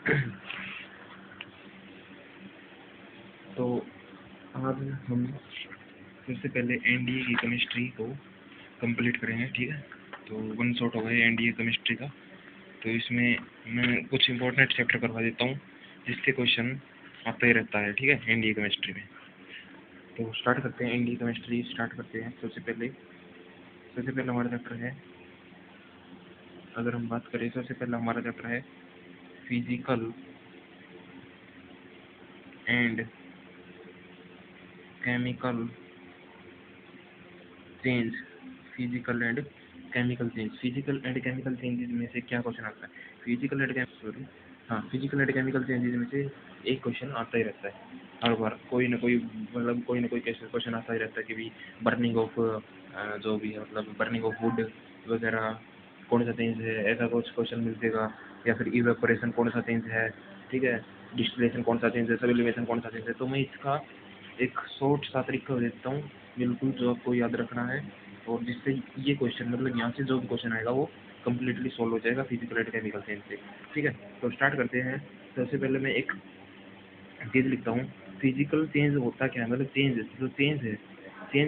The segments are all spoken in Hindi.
तो आज हम सबसे पहले एनडीए की केमिस्ट्री को कंप्लीट करेंगे, ठीक है। तो वन शॉट हो गया एनडीए केमिस्ट्री का। तो इसमें मैं कुछ इंपॉर्टेंट चैप्टर करवा देता हूँ जिसके क्वेश्चन आता ही रहता है, ठीक है, एनडीए केमिस्ट्री में। तो स्टार्ट करते हैं, एनडीए केमिस्ट्री स्टार्ट करते हैं। सबसे पहले हमारा चैप्टर है, अगर हम बात करें, सबसे पहला हमारा चैप्टर है physical and chemical change. Physical and chemical changes में से क्या क्वेश्चन आता है? फिजिकल एंड केमिकल चेंजेस में से एक क्वेश्चन आता ही रहता है हर बार, कोई ना कोई, मतलब कोई ना कोई क्वेश्चन आता ही रहता है कि भी बर्निंग ऑफ जो भी है, मतलब बर्निंग ऑफ वुड वगैरह कौन सा चेंज है, ऐसा कुछ क्वेश्चन मिलेगा। या फिर इवेपोरेशन कौन सा चेंज है, ठीक है, डिस्टिलेशन कौन सा चेंज है, सब्लिमेशन कौन सा चेंज है। तो मैं इसका एक शॉर्ट सा तरीका देता हूँ बिल्कुल, जो आपको याद रखना है, और जिससे ये क्वेश्चन, मतलब यहाँ से जो भी क्वेश्चन आएगा वो कम्प्लीटली सॉल्व हो जाएगा फिजिकल एंड केमिकल चेंज से, ठीक है। तो स्टार्ट करते हैं। सबसे पहले मैं एक चीज़ लिखता हूँ, फिजिकल चेंज होता क्या है, मतलब चेंज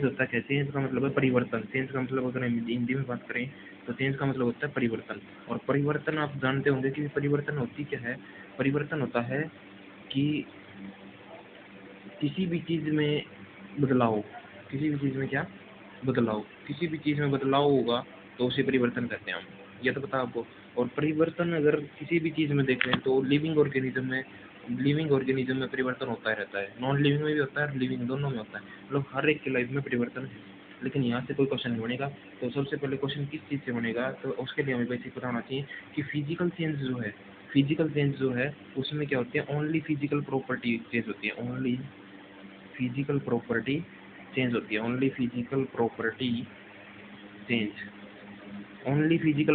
होता क्या है? चेंज का मतलब है परिवर्तन। चेंज का मतलब, अगर हम हिंदी में बात करें तो चेंज का मतलब होता है परिवर्तन। और परिवर्तन आप जानते होंगे कि परिवर्तन होती क्या है। परिवर्तन होता है कि किसी भी चीज़ में बदलाव, किसी भी चीज़ में क्या बदलाव, किसी भी चीज़ में बदलाव होगा तो उसे परिवर्तन कहते हैं हम, ये तो पता आपको। और परिवर्तन अगर किसी भी चीज़ में देखें तो लिविंग ऑर्गेनिज्म में परिवर्तन होता रहता है, नॉन लिविंग में भी होता है और लिविंग दोनों में होता है, मतलब हर एक की लाइफ में परिवर्तन है। लेकिन यहाँ से कोई क्वेश्चन नहीं बनेगा। तो सबसे पहले क्वेश्चन किस चीज़ से बनेगा, तो उसके लिए हमें बेसिक पता होना चाहिए कि फिजिकल चेंज जो है उसमें क्या होती है, ओनली फिजिकल प्रॉपर्टी चेंज होती है, ओनली फिजिकल प्रॉपर्टी चेंज होती है, ओनली फिजिकल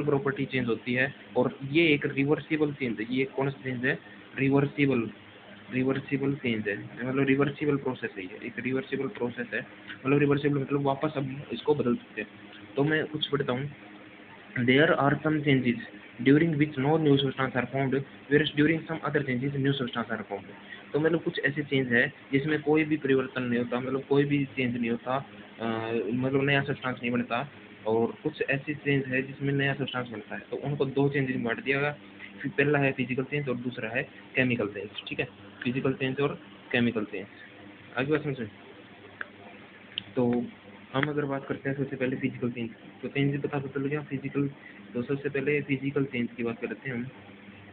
प्रॉपर्टी चेंज होती है। और ये एक रिवर्सिबल चेंज है, ये कौन सा चेंज है? रिवर्सिबल चेंज है, मतलब रिवर्सिबल प्रोसेस है, ये एक रिवर्सिबल प्रोसेस है। मतलब रिवर्सिबल मतलब वापस हम इसको बदल सकते हैं। तो मैं कुछ पढ़ता हूँ, there are some changes during which no new substance are formed, whereas during some other changes new substance are formed। तो मतलब कुछ ऐसे चेंज है जिसमें कोई भी परिवर्तन नहीं होता, मतलब कोई भी चेंज नहीं होता, मतलब नया सब्सटेंस नहीं बनता। और कुछ ऐसे चेंज है जिसमें नया सब्सटेंस बनता है। तो उनको दो चेंजेस में बांट दिया गया, फिर पहला है फिजिकल चेंज और दूसरा है केमिकल चेंज, ठीक है। फिजिकल चेंज और केमिकल चेंज, आगे बात समझे। तो हम अगर बात करते हैं सबसे पहले फिजिकल चेंज, तो चेंज पता चल गया फिजिकल। तो सबसे पहले फिजिकल चेंज की बात करते हैं हम।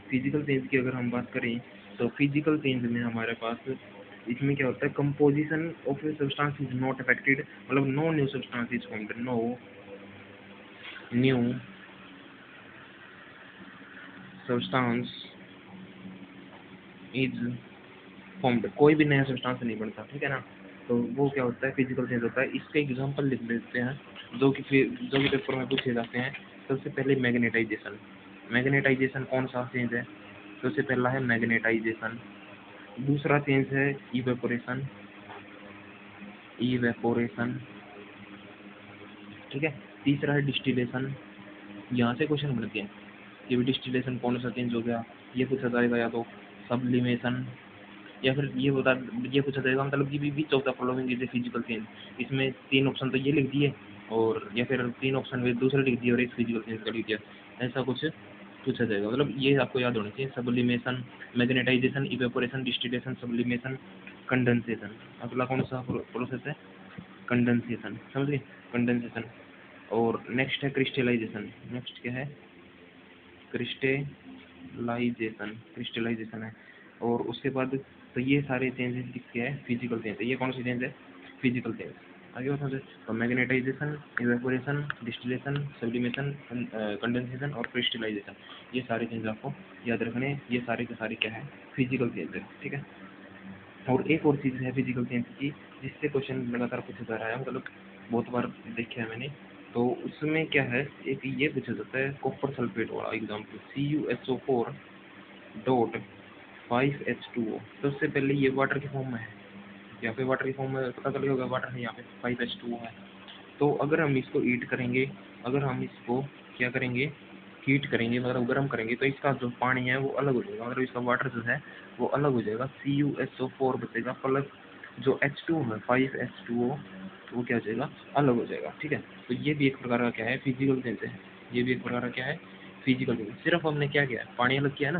फिजिकल चेंज की अगर हम बात करें तो फिजिकल चेंज में हमारे पास इसमें क्या होता है, composition of a substance is not affected, मतलब no new substance is formed, no new substance is formed, कोई भी नया सब्सटेंस नहीं बनता, ठीक है ना। तो वो क्या होता है, फिजिकल चेंज होता है। इसके एग्जांपल लिख लेते हैं जो कि पेपर में पूछे जाते हैं। सबसे पहले मैग्नेटाइजेशन कौन सा चेंज है? सबसे पहला है मैग्नेटाइजेशन, दूसरा चेंज है इवेपोरेशन, ठीक है। तीसरा है डिस्टिलेशन। यहाँ से क्वेश्चन बनते हैं कि डिस्टिलेशन कौन सा चेंज हो गया, ये पूछा जाएगा। या तो सब्लिमेशन, या फिर ये पूछा जाएगा मतलब कि विच of the following is a physical change. इसमें तीन ऑप्शन तो ये लिख दिए, और या फिर तीन ऑप्शन में दूसरे लिख दिए और एक फिजिकल चेंज का लिख दिया, ऐसा कुछ पूछा जाएगा। मतलब ये आपको याद होना चाहिए, sublimation, magnetisation, evaporation, distillation, sublimation, condensation. अगला कौन सा प्रोसेस है? कंडेंसेशन, समझ गए, कंडेंसेशन। और नेक्स्ट है क्रिस्टलाइजेशन। नेक्स्ट क्या है? क्रिस्टलाइजेशन है। और उसके बाद, तो ये सारे चेंजेस किसके हैं? फिजिकल चेंज है। ये कौन सी चेंज है? Physical change. आगे बताओ। तो magnetisation, evaporation, distillation, sublimation, condensation और क्रिस्टलाइजेशन, ये सारे चेंज आपको याद रखने हैं। ये सारे के सारे क्या है? फिजिकल चेंज है, ठीक है। और एक और चीज़ है फिजिकल चेंज की जिससे क्वेश्चन लगातार पूछा जा रहा है, मतलब बहुत बार देखा है मैंने। तो उसमें क्या है, एक ये पूछा जाता है कॉपर सल्फेट वाला एग्जाम्पल, CuSO4.5H2O। सबसे पहले ये वाटर की फॉर्म में है, यहाँ पे वाटर की फॉर्म में पता चल होगा वाटर है, यहाँ पे 5H2O है। तो अगर हम इसको ईट करेंगे, अगर हम इसको क्या करेंगे, हीट करेंगे मतलब गर्म करेंगे तो इसका जो पानी है वो अलग हो जाएगा, मतलब इसका वाटर जो है वो अलग हो जाएगा, CuSO4 बचेगा प्लस जो H2 है 5H2O वो क्या हो जाएगा, अलग हो जाएगा। ठीक है, तो ये भी एक प्रकार का क्या है, फिजिकल चेंज है। ये भी एक प्रकार का क्या है, फिजिकल चेंज। सिर्फ हमने क्या किया, पानी अलग किया ना,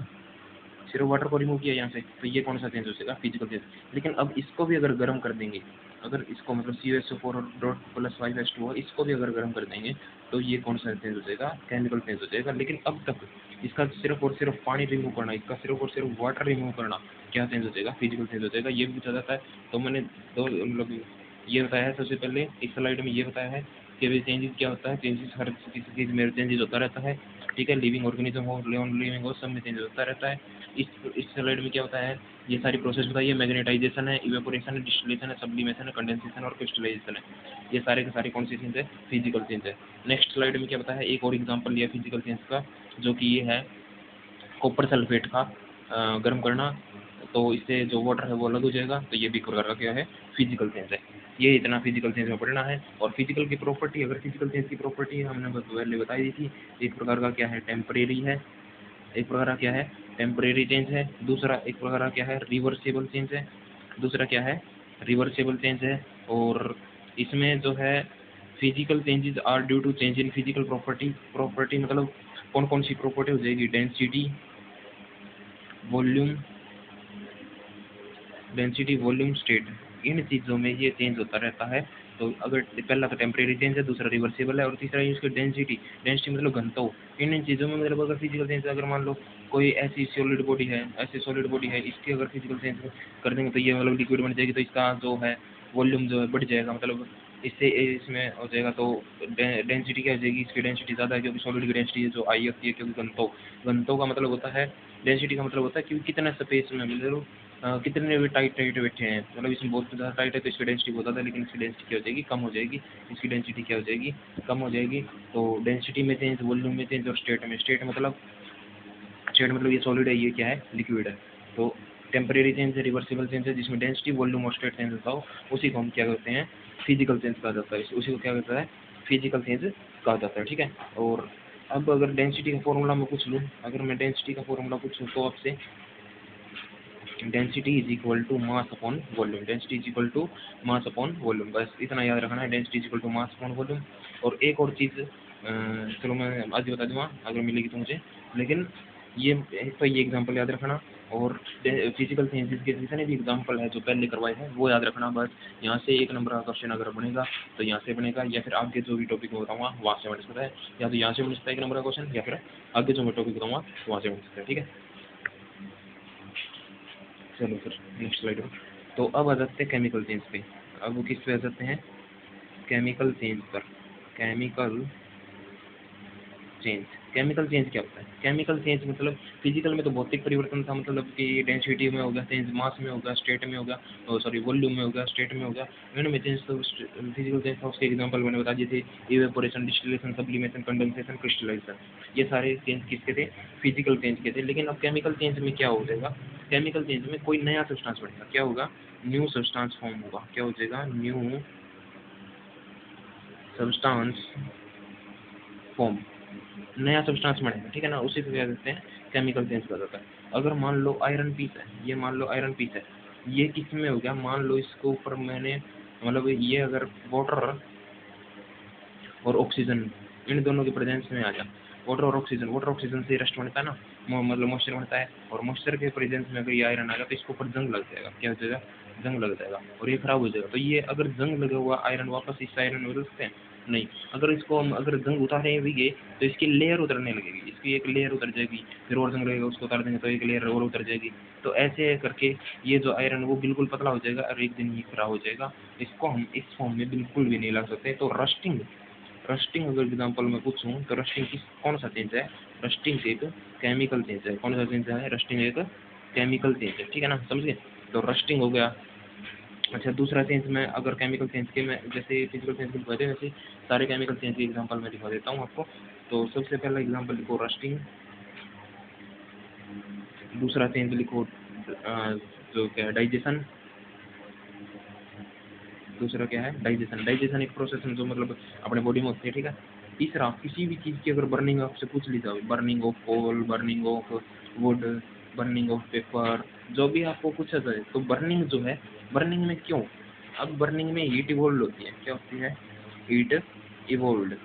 सिर्फ वाटर को रिमूव किया यहाँ से, तो ये कौन सा चेंज हो जाएगा, फिजिकल चेंज। लेकिन अब इसको भी अगर गर्म कर देंगे, अगर इसको मतलब CuSO4 डॉट प्लस 5H2O इसको भी अगर गर्म कर देंगे तो ये कौन सा चेंज हो जाएगा, केमिकल चेंज हो जाएगा। लेकिन अब तक इसका सिर्फ और सिर्फ पानी रिमूव करना, इसका सिर्फ और सिर्फ वाटर रिमूव करना क्या चेंज हो जाएगा, फिजिकल चेंज हो जाएगा। ये भी पूछा जाता है। तो मैंने दो मतलब ये बताया है सबसे पहले इस स्लाइड में, ये बताया है कि भाई चेंजेस क्या होता है, चेंजेस हर किसी चीज़ में चेंजेस होता रहता है। ठीक है, लिविंग ऑर्गेनिज्म हो, नॉन लिविंग हो, सब में चेंज होता रहता है। इस स्लाइड में क्या होता है, ये सारी प्रोसेस बताइए, मैग्नेटाइजेशन है, इवेपोरेशन है, डिस्टिलेशन है, सब्लिमेशन है, कंडेंसेशन और क्रिस्टलाइजेशन है। ये सारे के सारे कौन से चेंज है, फिजिकल चेंज है। नेक्स्ट स्लाइड में क्या बताया है, एक और एग्जांपल लिया फिजिकल चेंज का, जो कि ये है कॉपर सल्फेट का गर्म करना, तो इससे जो वाटर है वो अलग हो जाएगा। तो ये भी प्रकार का क्या है, फिजिकल चेंज है। ये इतना फिजिकल चेंज में पढ़ना है। और फिजिकल की प्रॉपर्टी, अगर फिजिकल चेंज की प्रॉपर्टी हमने पहले बताई दी थी, एक प्रकार का क्या है, टेम्परेरी है, एक प्रकार का क्या है, टेम्परेरी चेंज है। दूसरा एक प्रकार का क्या है, रिवर्सिबल चेंज है। दूसरा क्या है, रिवर्सिबल चेंज है। और इसमें जो है physical changes are due to change in physical property. Property मतलब कौन कौन सी प्रॉपर्टी हो जाएगी, density, volume, density, volume, state, इन चीज़ों में ये चेंज होता रहता है। तो अगर पहला तो टेम्परेरी चेंज है, दूसरा रिवर्सिबल है, और तीसरा इसकी डेंसिटी, डेंसिटी मतलब घनत्व। इन चीज़ों में मतलब अगर फिजिकल चेंज, अगर मान लो कोई ऐसी सॉलिड बॉडी है, ऐसी सॉलिड बॉडी है, इसकी अगर फिजिकल चेंज कर देंगे तो ये मतलब लिक्विड बन जाएगी, तो इसका जो है वॉल्यूम जो है बढ़ जाएगा, मतलब इससे इसमें हो जाएगा। तो डेंसिटी क्या हो जाएगी, इसकी डेंसिटी ज़्यादा है क्योंकि सॉलिड की डेंसिटी है जो आई होती है, क्योंकि घनत्व, घनत्व का मतलब होता है, डेंसिटी का मतलब होता है कि कितना स्पेस में मतलब कितने भी टाइट टाइट बैठे हैं, मतलब इसमें बहुत ज़्यादा टाइट है तो इसकी डेंसिटी बहुत ज़्यादा है, लेकिन इसकी डेंसिटी क्या हो जाएगी, कम हो जाएगी। इसकी डेंसिटी क्या हो जाएगी, कम हो जाएगी। तो डेंसिटी में चेंज, वॉल्यूम में चेंज, और स्टेट में, स्टेट मतलब ये सॉलिड है, ये क्या है, लिक्विड है। तो टेम्परेरी चेंज है, रिवर्सिबल चेंज है, जिसमें डेंसिटी, वॉल्यूम और स्टेट चेंज होता हो, उसी को हम क्या करते हैं, फिजिकल चेंज कहा जाता है। उसी को क्या कहता है, फिजिकल चेंज कहा जाता है। ठीक है, और अब अगर डेंसिटी का फॉर्मूला मैं पूछ लूँ, अगर मैं डेंसिटी का फॉर्मूला पूछूँ तो आपसे, density is equal to mass upon volume, density is equal to mass upon volume, बस इतना याद रखना है, density is equal to mass upon volume. और एक और चीज़ चलो मैं आज बता दूँगा अगर मिलेगी तो मुझे, लेकिन ये तो ये एग्जांपल याद रखना। और फिजिकल चेंजेस के जितने भी एग्जांपल है जो पहले करवाए हैं वो याद रखना, बस यहाँ से एक नंबर का क्वेश्चन अगर बनेगा तो यहाँ से बनेगा, या फिर आगे जो भी टॉपिक में बताऊँगा वहाँ से बन सकता है, या तो यहाँ से बन सकता है एक नंबर का क्वेश्चन, या फिर आगे जो मैं टॉपिक बताऊँगा वहाँ से बन सकता है। ठीक है, चलो फिर नेक्स्ट स्लाइड में। तो अब आ जाते हैं केमिकल चेंज पे। अब वो किस पे आ जाते हैं, केमिकल चेंज पर। केमिकल चेंज, केमिकल चेंज क्या होता है, केमिकल चेंज मतलब फिजिकल में तो भौतिक परिवर्तन था, मतलब कि डेंसिटी में होगा चेंज, मास में होगा, स्टेट में होगा, सॉरी वॉल्यूम में होगा, स्टेट में होगा, इनमें चेंज तो फिजिकल चेंज था। उसके एग्जांपल मैंने बता दिए थे, evaporation, distillation, sublimation, condensation, crystallisation, ये सारे चेंज किसके थे, फिजिकल चेंज के थे। लेकिन अब केमिकल चेंज में क्या हो जाएगा, केमिकल चेंज में कोई नया सब्सटेंस बनेगा, क्या होगा, न्यू सब्सटेंस फॉर्म होगा, क्या हो जाएगा, न्यू सब्सटेंस फॉर्म, नया सब्सटेंस बनेगा। ठीक है ना, उसी को क्या कहते हैं, केमिकल चेंज कहा जाता है। अगर मान लो आयरन पीस है, ये मान लो आयरन पीस है, ये किस में हो गया, मान लो इसके ऊपर मैंने मतलब ये अगर वाटर और ऑक्सीजन इन दोनों के प्रेजेंस में आ गया, वाटर ऑक्सीजन से रस्ट बनता है ना, मतलब मॉइस्चर बनता है, और मॉइस्चर के प्रेजेंस में अगर ये आयरन आ गया तो इसके ऊपर जंग लग जाएगा, क्या हो जाएगा, जंग लग जाएगा, और ये खराब हो जाएगा। तो ये अगर जंग लगा हुआ आयरन वापस इस आयरन में बदल सकते हैं, नहीं। अगर इसको हम अगर जंग उतारे भी गए तो इसकी लेयर उतरने लगेगी, इसकी एक लेयर उतर जाएगी, फिर और जंग लगेगा, उसको उतार देंगे तो एक लेयर और उतर जाएगी। तो ऐसे करके ये जो आयरन वो बिल्कुल पतला हो जाएगा और एक दिन ये खराब हो जाएगा। इसको हम इस फॉर्म में बिल्कुल भी नहीं ला सकते। तो रस्टिंग, रस्टिंग अगर एग्जांपल मैं पूछूं तो रस्टिंग किस, कौन सा चेंज है, रस्टिंग एक केमिकल चेंज है। कौन सा चेंज है, रस्टिंग एक केमिकल चेंज है। ठीक है ना, समझिए, तो रस्टिंग हो गया। अच्छा, दूसरा चेंज में अगर केमिकल चेंज के मैं जैसे फिजिकल चेंज के लिखवा दे, वैसे सारे केमिकल चेंज के एग्जांपल मैं दिखा देता हूँ आपको। तो सबसे पहला एग्जांपल लिखो रस्टिंग, दूसरा चेंज लिखो जो क्या है, डाइजेशन, दूसरा क्या है, डाइजेशन। डाइजेशन एक प्रोसेस है जो मतलब अपने बॉडी में होती है। ठीक है, तीसरा, किसी भी चीज़ की अगर बर्निंग आपसे पूछ ली जाए, burning of coal, burning of wood, burning of paper, जो भी आपको पूछा जाए, तो बर्निंग जो है, बर्निंग में क्यों, अब बर्निंग में हीट इवोल्व होती है, क्या होती है, हीट इवोल्व,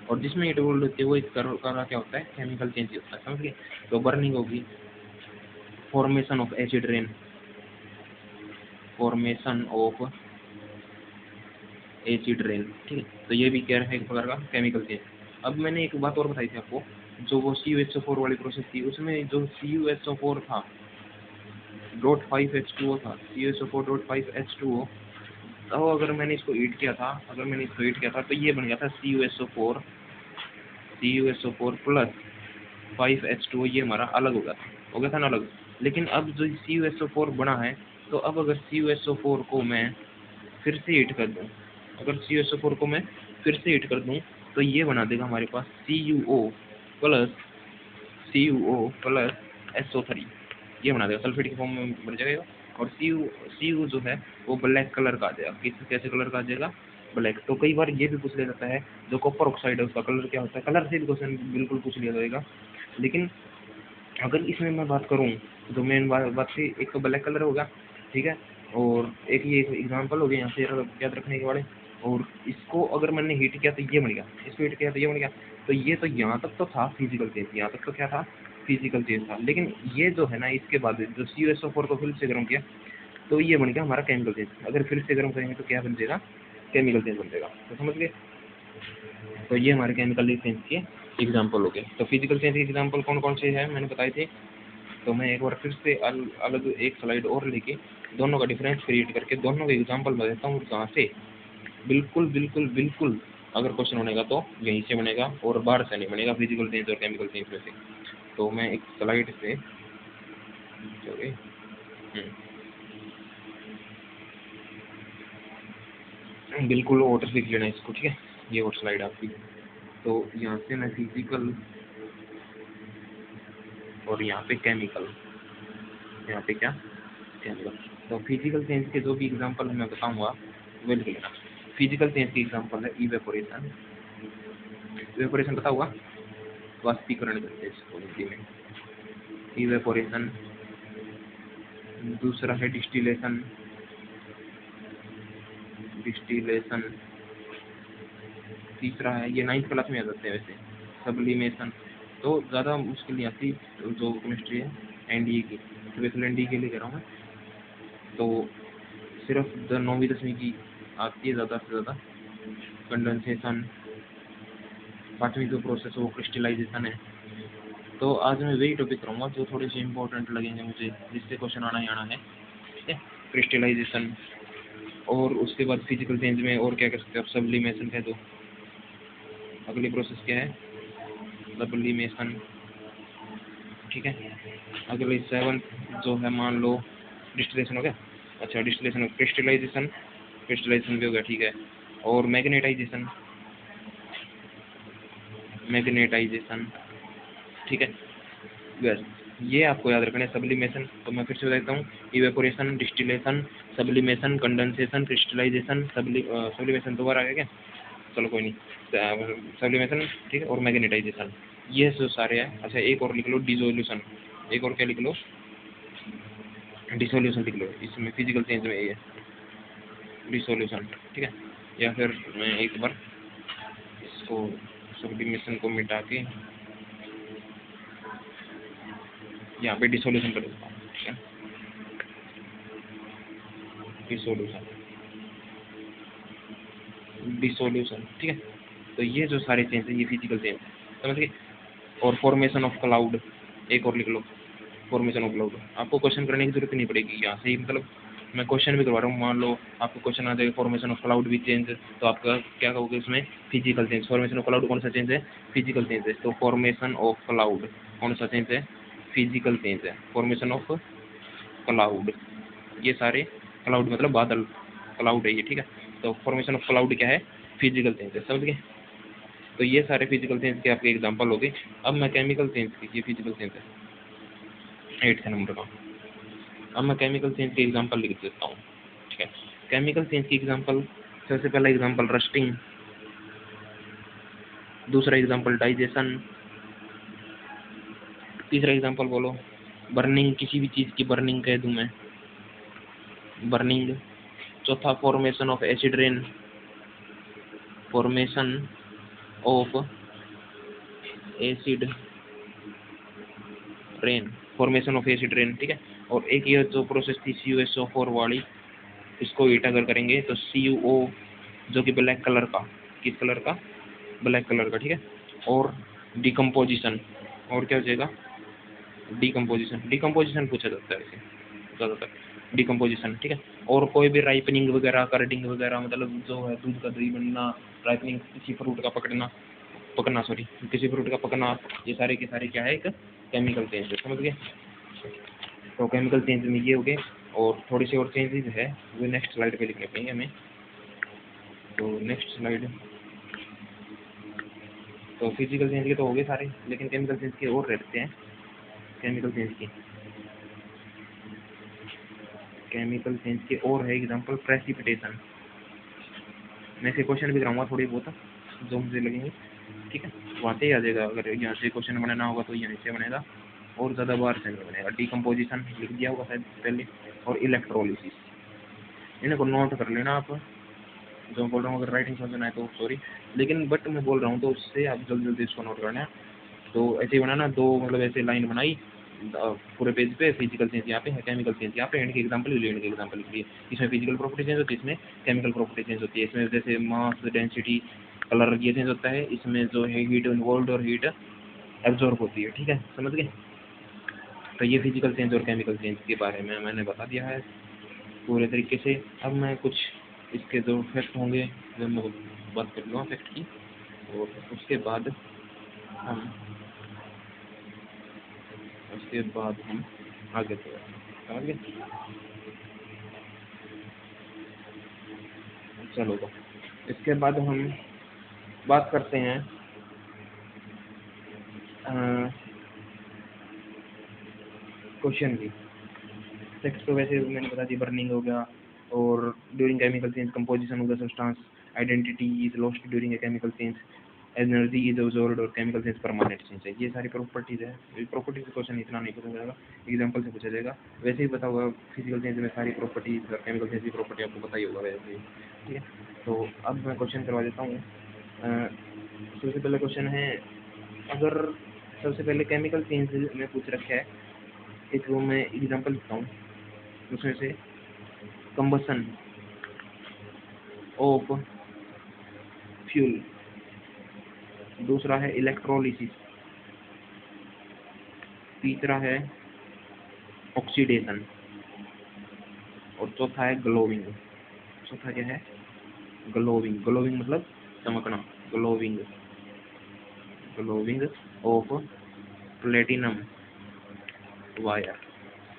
और जिसमें हीट इवोल्व होती है वो एक का क्या होता है, केमिकल चेंज होता है, समझ गए। तो बर्निंग होगी, formation of acid rain, formation of acid rain, ठीक है। तो ये भी क्या है, एक प्रकार का केमिकल चेंज। अब मैंने एक बात और बताई थी आपको, जो वो CuSO4 वाली प्रोसेस थी, उसमें जो CuSO4 था .5H2O था, CuSO4.5H2O, तो अगर मैंने इसको हीट किया था, तो ये बन गया था CuSO4 प्लस 5H2O, ये हमारा अलग हो गया था ना अलग। लेकिन अब जो CuSO4 बना है, तो अब अगर CuSO4 को मैं फिर से हीट कर दूं, CuSO4 को मैं फिर से हीट कर दूं, तो ये बना देगा हमारे पास CuO प्लस SO3, ये बना देगा, सल्फेट की फॉर्म में बन जाएगा। और Cu जो है वो ब्लैक कलर का आ जाएगा, कैसे कलर का आ जाएगा, ब्लैक। तो कई बार ये भी पूछ लिया जाता है, जो कॉपर ऑक्साइड है उसका कलर क्या होता है, कलर से भी क्वेश्चन बिल्कुल पूछ लिया जाएगा। लेकिन अगर इसमें मैं बात करूं, जो मेन बात थी, एक तो ब्लैक कलर होगा, ठीक है, और एक ये एग्जांपल हो गया यहाँ से याद रखने के वाले। और इसको अगर मैंने हीट किया तो ये बन गया, इसको हीट किया तो ये बन गया। तो ये तो यहाँ तक तो था फिजिकल चेंज, यहाँ तक तो क्या था, फिजिकल चेंज था। लेकिन ये जो है ना, इसके बाद जो CuSO4 को फिर से गर्म किया, तो ये बन गया हमारा केमिकल चेंज। अगर फिर से गर्म करेंगे तो क्या बन जाएगा, केमिकल चेंज बन जाएगा। तो समझ गए। तो ये हमारे केमिकल चेंज के एग्जाम्पल हो गए। तो फिजिकल चेंज के एग्जाम्पल कौन कौन से हैं मैंने बताए थे। तो मैं एक बार फिर से अलग एक स्लाइड और लेके दोनों का डिफरेंस क्रिएट करके दोनों के एग्जाम्पल बताता हूँ, कहाँ से बिल्कुल बिल्कुल बिल्कुल अगर क्वेश्चन बनेगा तो यहीं से बनेगा, और बाहर से नहीं बनेगा, फिजिकल चेंज और केमिकल चेंज में से। तो मैं एक स्लाइड से बिल्कुल वाटर से लेना इसको, ठीक है, ये और स्लाइड आपकी। तो यहाँ से मैं फिजिकल और यहाँ पे केमिकल, यहाँ पे क्या, केमिकल। तो फिजिकल चेंज के जो भी एग्जांपल मैं बताऊंगा वो लिख लेना। फिजिकल चेंज के एग्जांपल है इवेपोरेशन, इवेपोरेशन पता होगा, वाष्पीकरण करते हैं इसको हिंदी में, इवेपोरेशन। दूसरा है डिस्टिलेशन, डिस्टिलेशन। तीसरा है, ये 9th क्लास में आ जाते हैं वैसे, सब्लिमेशन। तो ज़्यादा मुश्किल नहीं आती जो केमिस्ट्री है एनडीए की, स्पेशल एनडीए के लिए कह रहा हूँ मैं। तो सिर्फ 9वीं 10वीं की आती है ज़्यादा से ज़्यादा। कंडेंसेशन, 5वीं जो प्रोसेस है वो क्रिस्टलाइजेशन है। तो आज मैं वही टॉपिक करूँगा जो थोड़े से इंपॉर्टेंट लगेंगे मुझे, जिससे क्वेश्चन आना ही आना है, ठीक है। क्रिस्टलाइजेशन, और उसके बाद फिजिकल चेंज में और क्या कर सकते हैं आप, सब्लिमेशन है। तो अगली प्रोसेस क्या है, सब्लिमेशन, ठीक है। अगले 7 जो है, मान लो डिस्टिलेशन हो गया, अच्छा डिस्टिलेशन, क्रिस्टलाइजेशन, क्रिस्टलाइजेशन भी हो गया, ठीक है। और मैग्नेटाइजेशन, मैग्नेटाइजेशन, ठीक है। बस ये आपको याद रखना है, सब्लिमेशन। तो मैं फिर से बताता हूँ, evaporation, distillation, sublimation, condensation, crystallisation, sublimation दोबारा आ गया क्या, चलो कोई नहीं, सब्लिमेशन, ठीक है, और मैग्नेटाइजेशन, ये जो सारे हैं। अच्छा एक और लिख लो, डिसोल्यूशन, एक और क्या लिख लो, डिसोल्यूशन लिख लो, इसमें फिजिकल चेंज में ये है डिसोल्यूशन, ठीक है। या फिर मैं एक बार इसको सब्लिमेशन को मिटा के यहाँ पे डिसोल्यूशन कर देता हूँ, ठीक है, डिसोल्यूशन, डिसोल्यूशन, ठीक है। तो ये जो सारे चेंज है ये फिजिकल चेंज, समझ गए। और फॉर्मेशन ऑफ क्लाउड, एक और लिख लो, फॉर्मेशन ऑफ क्लाउड। आपको क्वेश्चन करने की जरूरत नहीं पड़ेगी यहाँ से ही, मतलब मैं क्वेश्चन भी करवा रहा हूँ। मान लो आपको क्वेश्चन आ जाएगा फॉर्मेशन ऑफ क्लाउड भी चेंज, तो आपका क्या कहोगे इसमें, physical change. Formation of cloud कौन सा चेंज है, फिजिकल चेंज है। तो फॉर्मेशन ऑफ क्लाउड कौन सा चेंज है, फिजिकल चेंज है, फॉर्मेशन ऑफ क्लाउड। ये सारे क्लाउड मतलब बादल, क्लाउड है ये, ठीक है। तो फॉर्मेशन ऑफ क्लाउड क्या है, फिजिकल चेंज है, समझ गए। तो ये सारे फिजिकल चेंज के आपके एग्जांपल हो गए। अब मैं केमिकल चेंज की, ये फिजिकल चेंज है 8th नंबर का। अब मैं केमिकल चेंज के एग्जांपल लिख देता हूँ, ठीक है। केमिकल चेंज की एग्जांपल, सबसे पहला एग्जांपल रस्टिंग, दूसरा एग्जांपल डाइजेशन, तीसरा एग्जांपल बोलो बर्निंग, किसी भी चीज़ की बर्निंग कह दूं मैं, बर्निंग। चौथा formation of acid rain, formation of acid rain, formation of acid rain, ठीक है। और एक ये जो प्रोसेस थी CuSO4 वाली, इसको हीट अगर करेंगे तो CuO जो कि ब्लैक कलर का, किस कलर का, ब्लैक कलर का, ठीक है। और डिकम्पोजिशन, और क्या हो जाएगा, डिकम्पोजिशन, डिकम्पोजिशन पूछा जाता है वैसे ज़्यादातर, डिकम्पोजिशन, ठीक है। और कोई भी राइपनिंग वगैरह, कर्डिंग वगैरह, मतलब जो है दूध का दही बनना, राइपनिंग किसी फ्रूट का पकना सॉरी, किसी फ्रूट का पकना, ये सारे के सारे क्या है, एक केमिकल चेंज है, समझ गए। तो केमिकल चेंज में ये हो गए, और थोड़ी सी और चेंजेस है वो नेक्स्ट स्लाइड पे लिखने पड़ेंगे हमें। तो नेक्स्ट स्लाइड, तो फिजिकल चेंज के तो हो गए सारे, लेकिन केमिकल चेंज के और रहते हैं। केमिकल चेंज की, केमिकल चेंज के और है एग्जांपल प्रेसिपिटेशन। मैं से क्वेश्चन भी कराऊंगा थोड़ी बहुत जो मुझे लगेंगे, ठीक है। वहाँ से ही आ जाएगा, अगर यहाँ से क्वेश्चन बनाना होगा तो यहाँ से बनेगा, और ज़्यादा बार से नहीं बनेगा। डिकम्पोजिशन लिख दिया होगा शायद पहले, और इलेक्ट्रोलिसिस, इन्हें को नोट कर लेना आप। जो बोल रहा हूँ अगर राइटिंग समझना है तो सॉरी, लेकिन बट मैं बोल रहा हूँ तो उससे आप जल्दी जल्दी इसको नोट करना है। तो ऐसे ही बनाना, दो मतलब ऐसे लाइन बनाई पूरे पेज पे, फिजिकल चेंज यहाँ पे है, केमिकल चेंज यहाँ पे, एंड के एग्जांपल लिख लिए। इसमें फिजिकल प्रॉपर्टी चेंज होती है, इसमें केमिकल प्रॉपर्टी चेंज होती है। इसमें जैसे मास, डेंसिटी, कलर ये चेंज होता है, इसमें जो है हीट इन्वॉल्व और हीट एब्जॉर्ब होती है, ठीक है, समझ गए। तो ये फिजिकल चेंज और केमिकल चेंज के बारे में मैंने बता दिया है पूरे तरीके से। अब मैं कुछ इसके जो फैक्ट होंगे जो मैं बात कर लूँगा फैक्ट की, और उसके बाद हम आगे आगे चलो। तो इसके बाद हम बात करते हैं क्वेश्चन की। टेक्स्ट तो वैसे मैंने बता दी, बर्निंग हो गया, और during chemical change composition of the substance, identity is lost during a chemical change, energy is absorbed, और केमिकल चेंज परमानेंट चेंज है। ये सारी प्रॉपर्टीज है। प्रॉपर्टीज क्वेश्चन इतना नहीं पूछा जाएगा, एग्जांपल से पूछा जाएगा। वैसे ही पता होगा फिजिकल चेंज में सारी प्रॉपर्टीज और केमिकल चेंज की प्रॉपर्टी आपको पता ही होगा वैसे ही, ठीक है। तो अब मैं क्वेश्चन करवा देता हूँ। सबसे पहले क्वेश्चन है, अगर सबसे पहले केमिकल चेंज में पूछ रखा है, एक वो मैं एग्जांपल लिखता हूँ उसमें से, कंबसन ऑफ फ्यूल, दूसरा है इलेक्ट्रोलिसिस, तीसरा है ऑक्सीडेशन, और चौथा है ग्लोविंग। चौथा क्या है, ग्लोविंग। ग्लोविंग मतलब चमकना, glowing, glowing of platinum wire,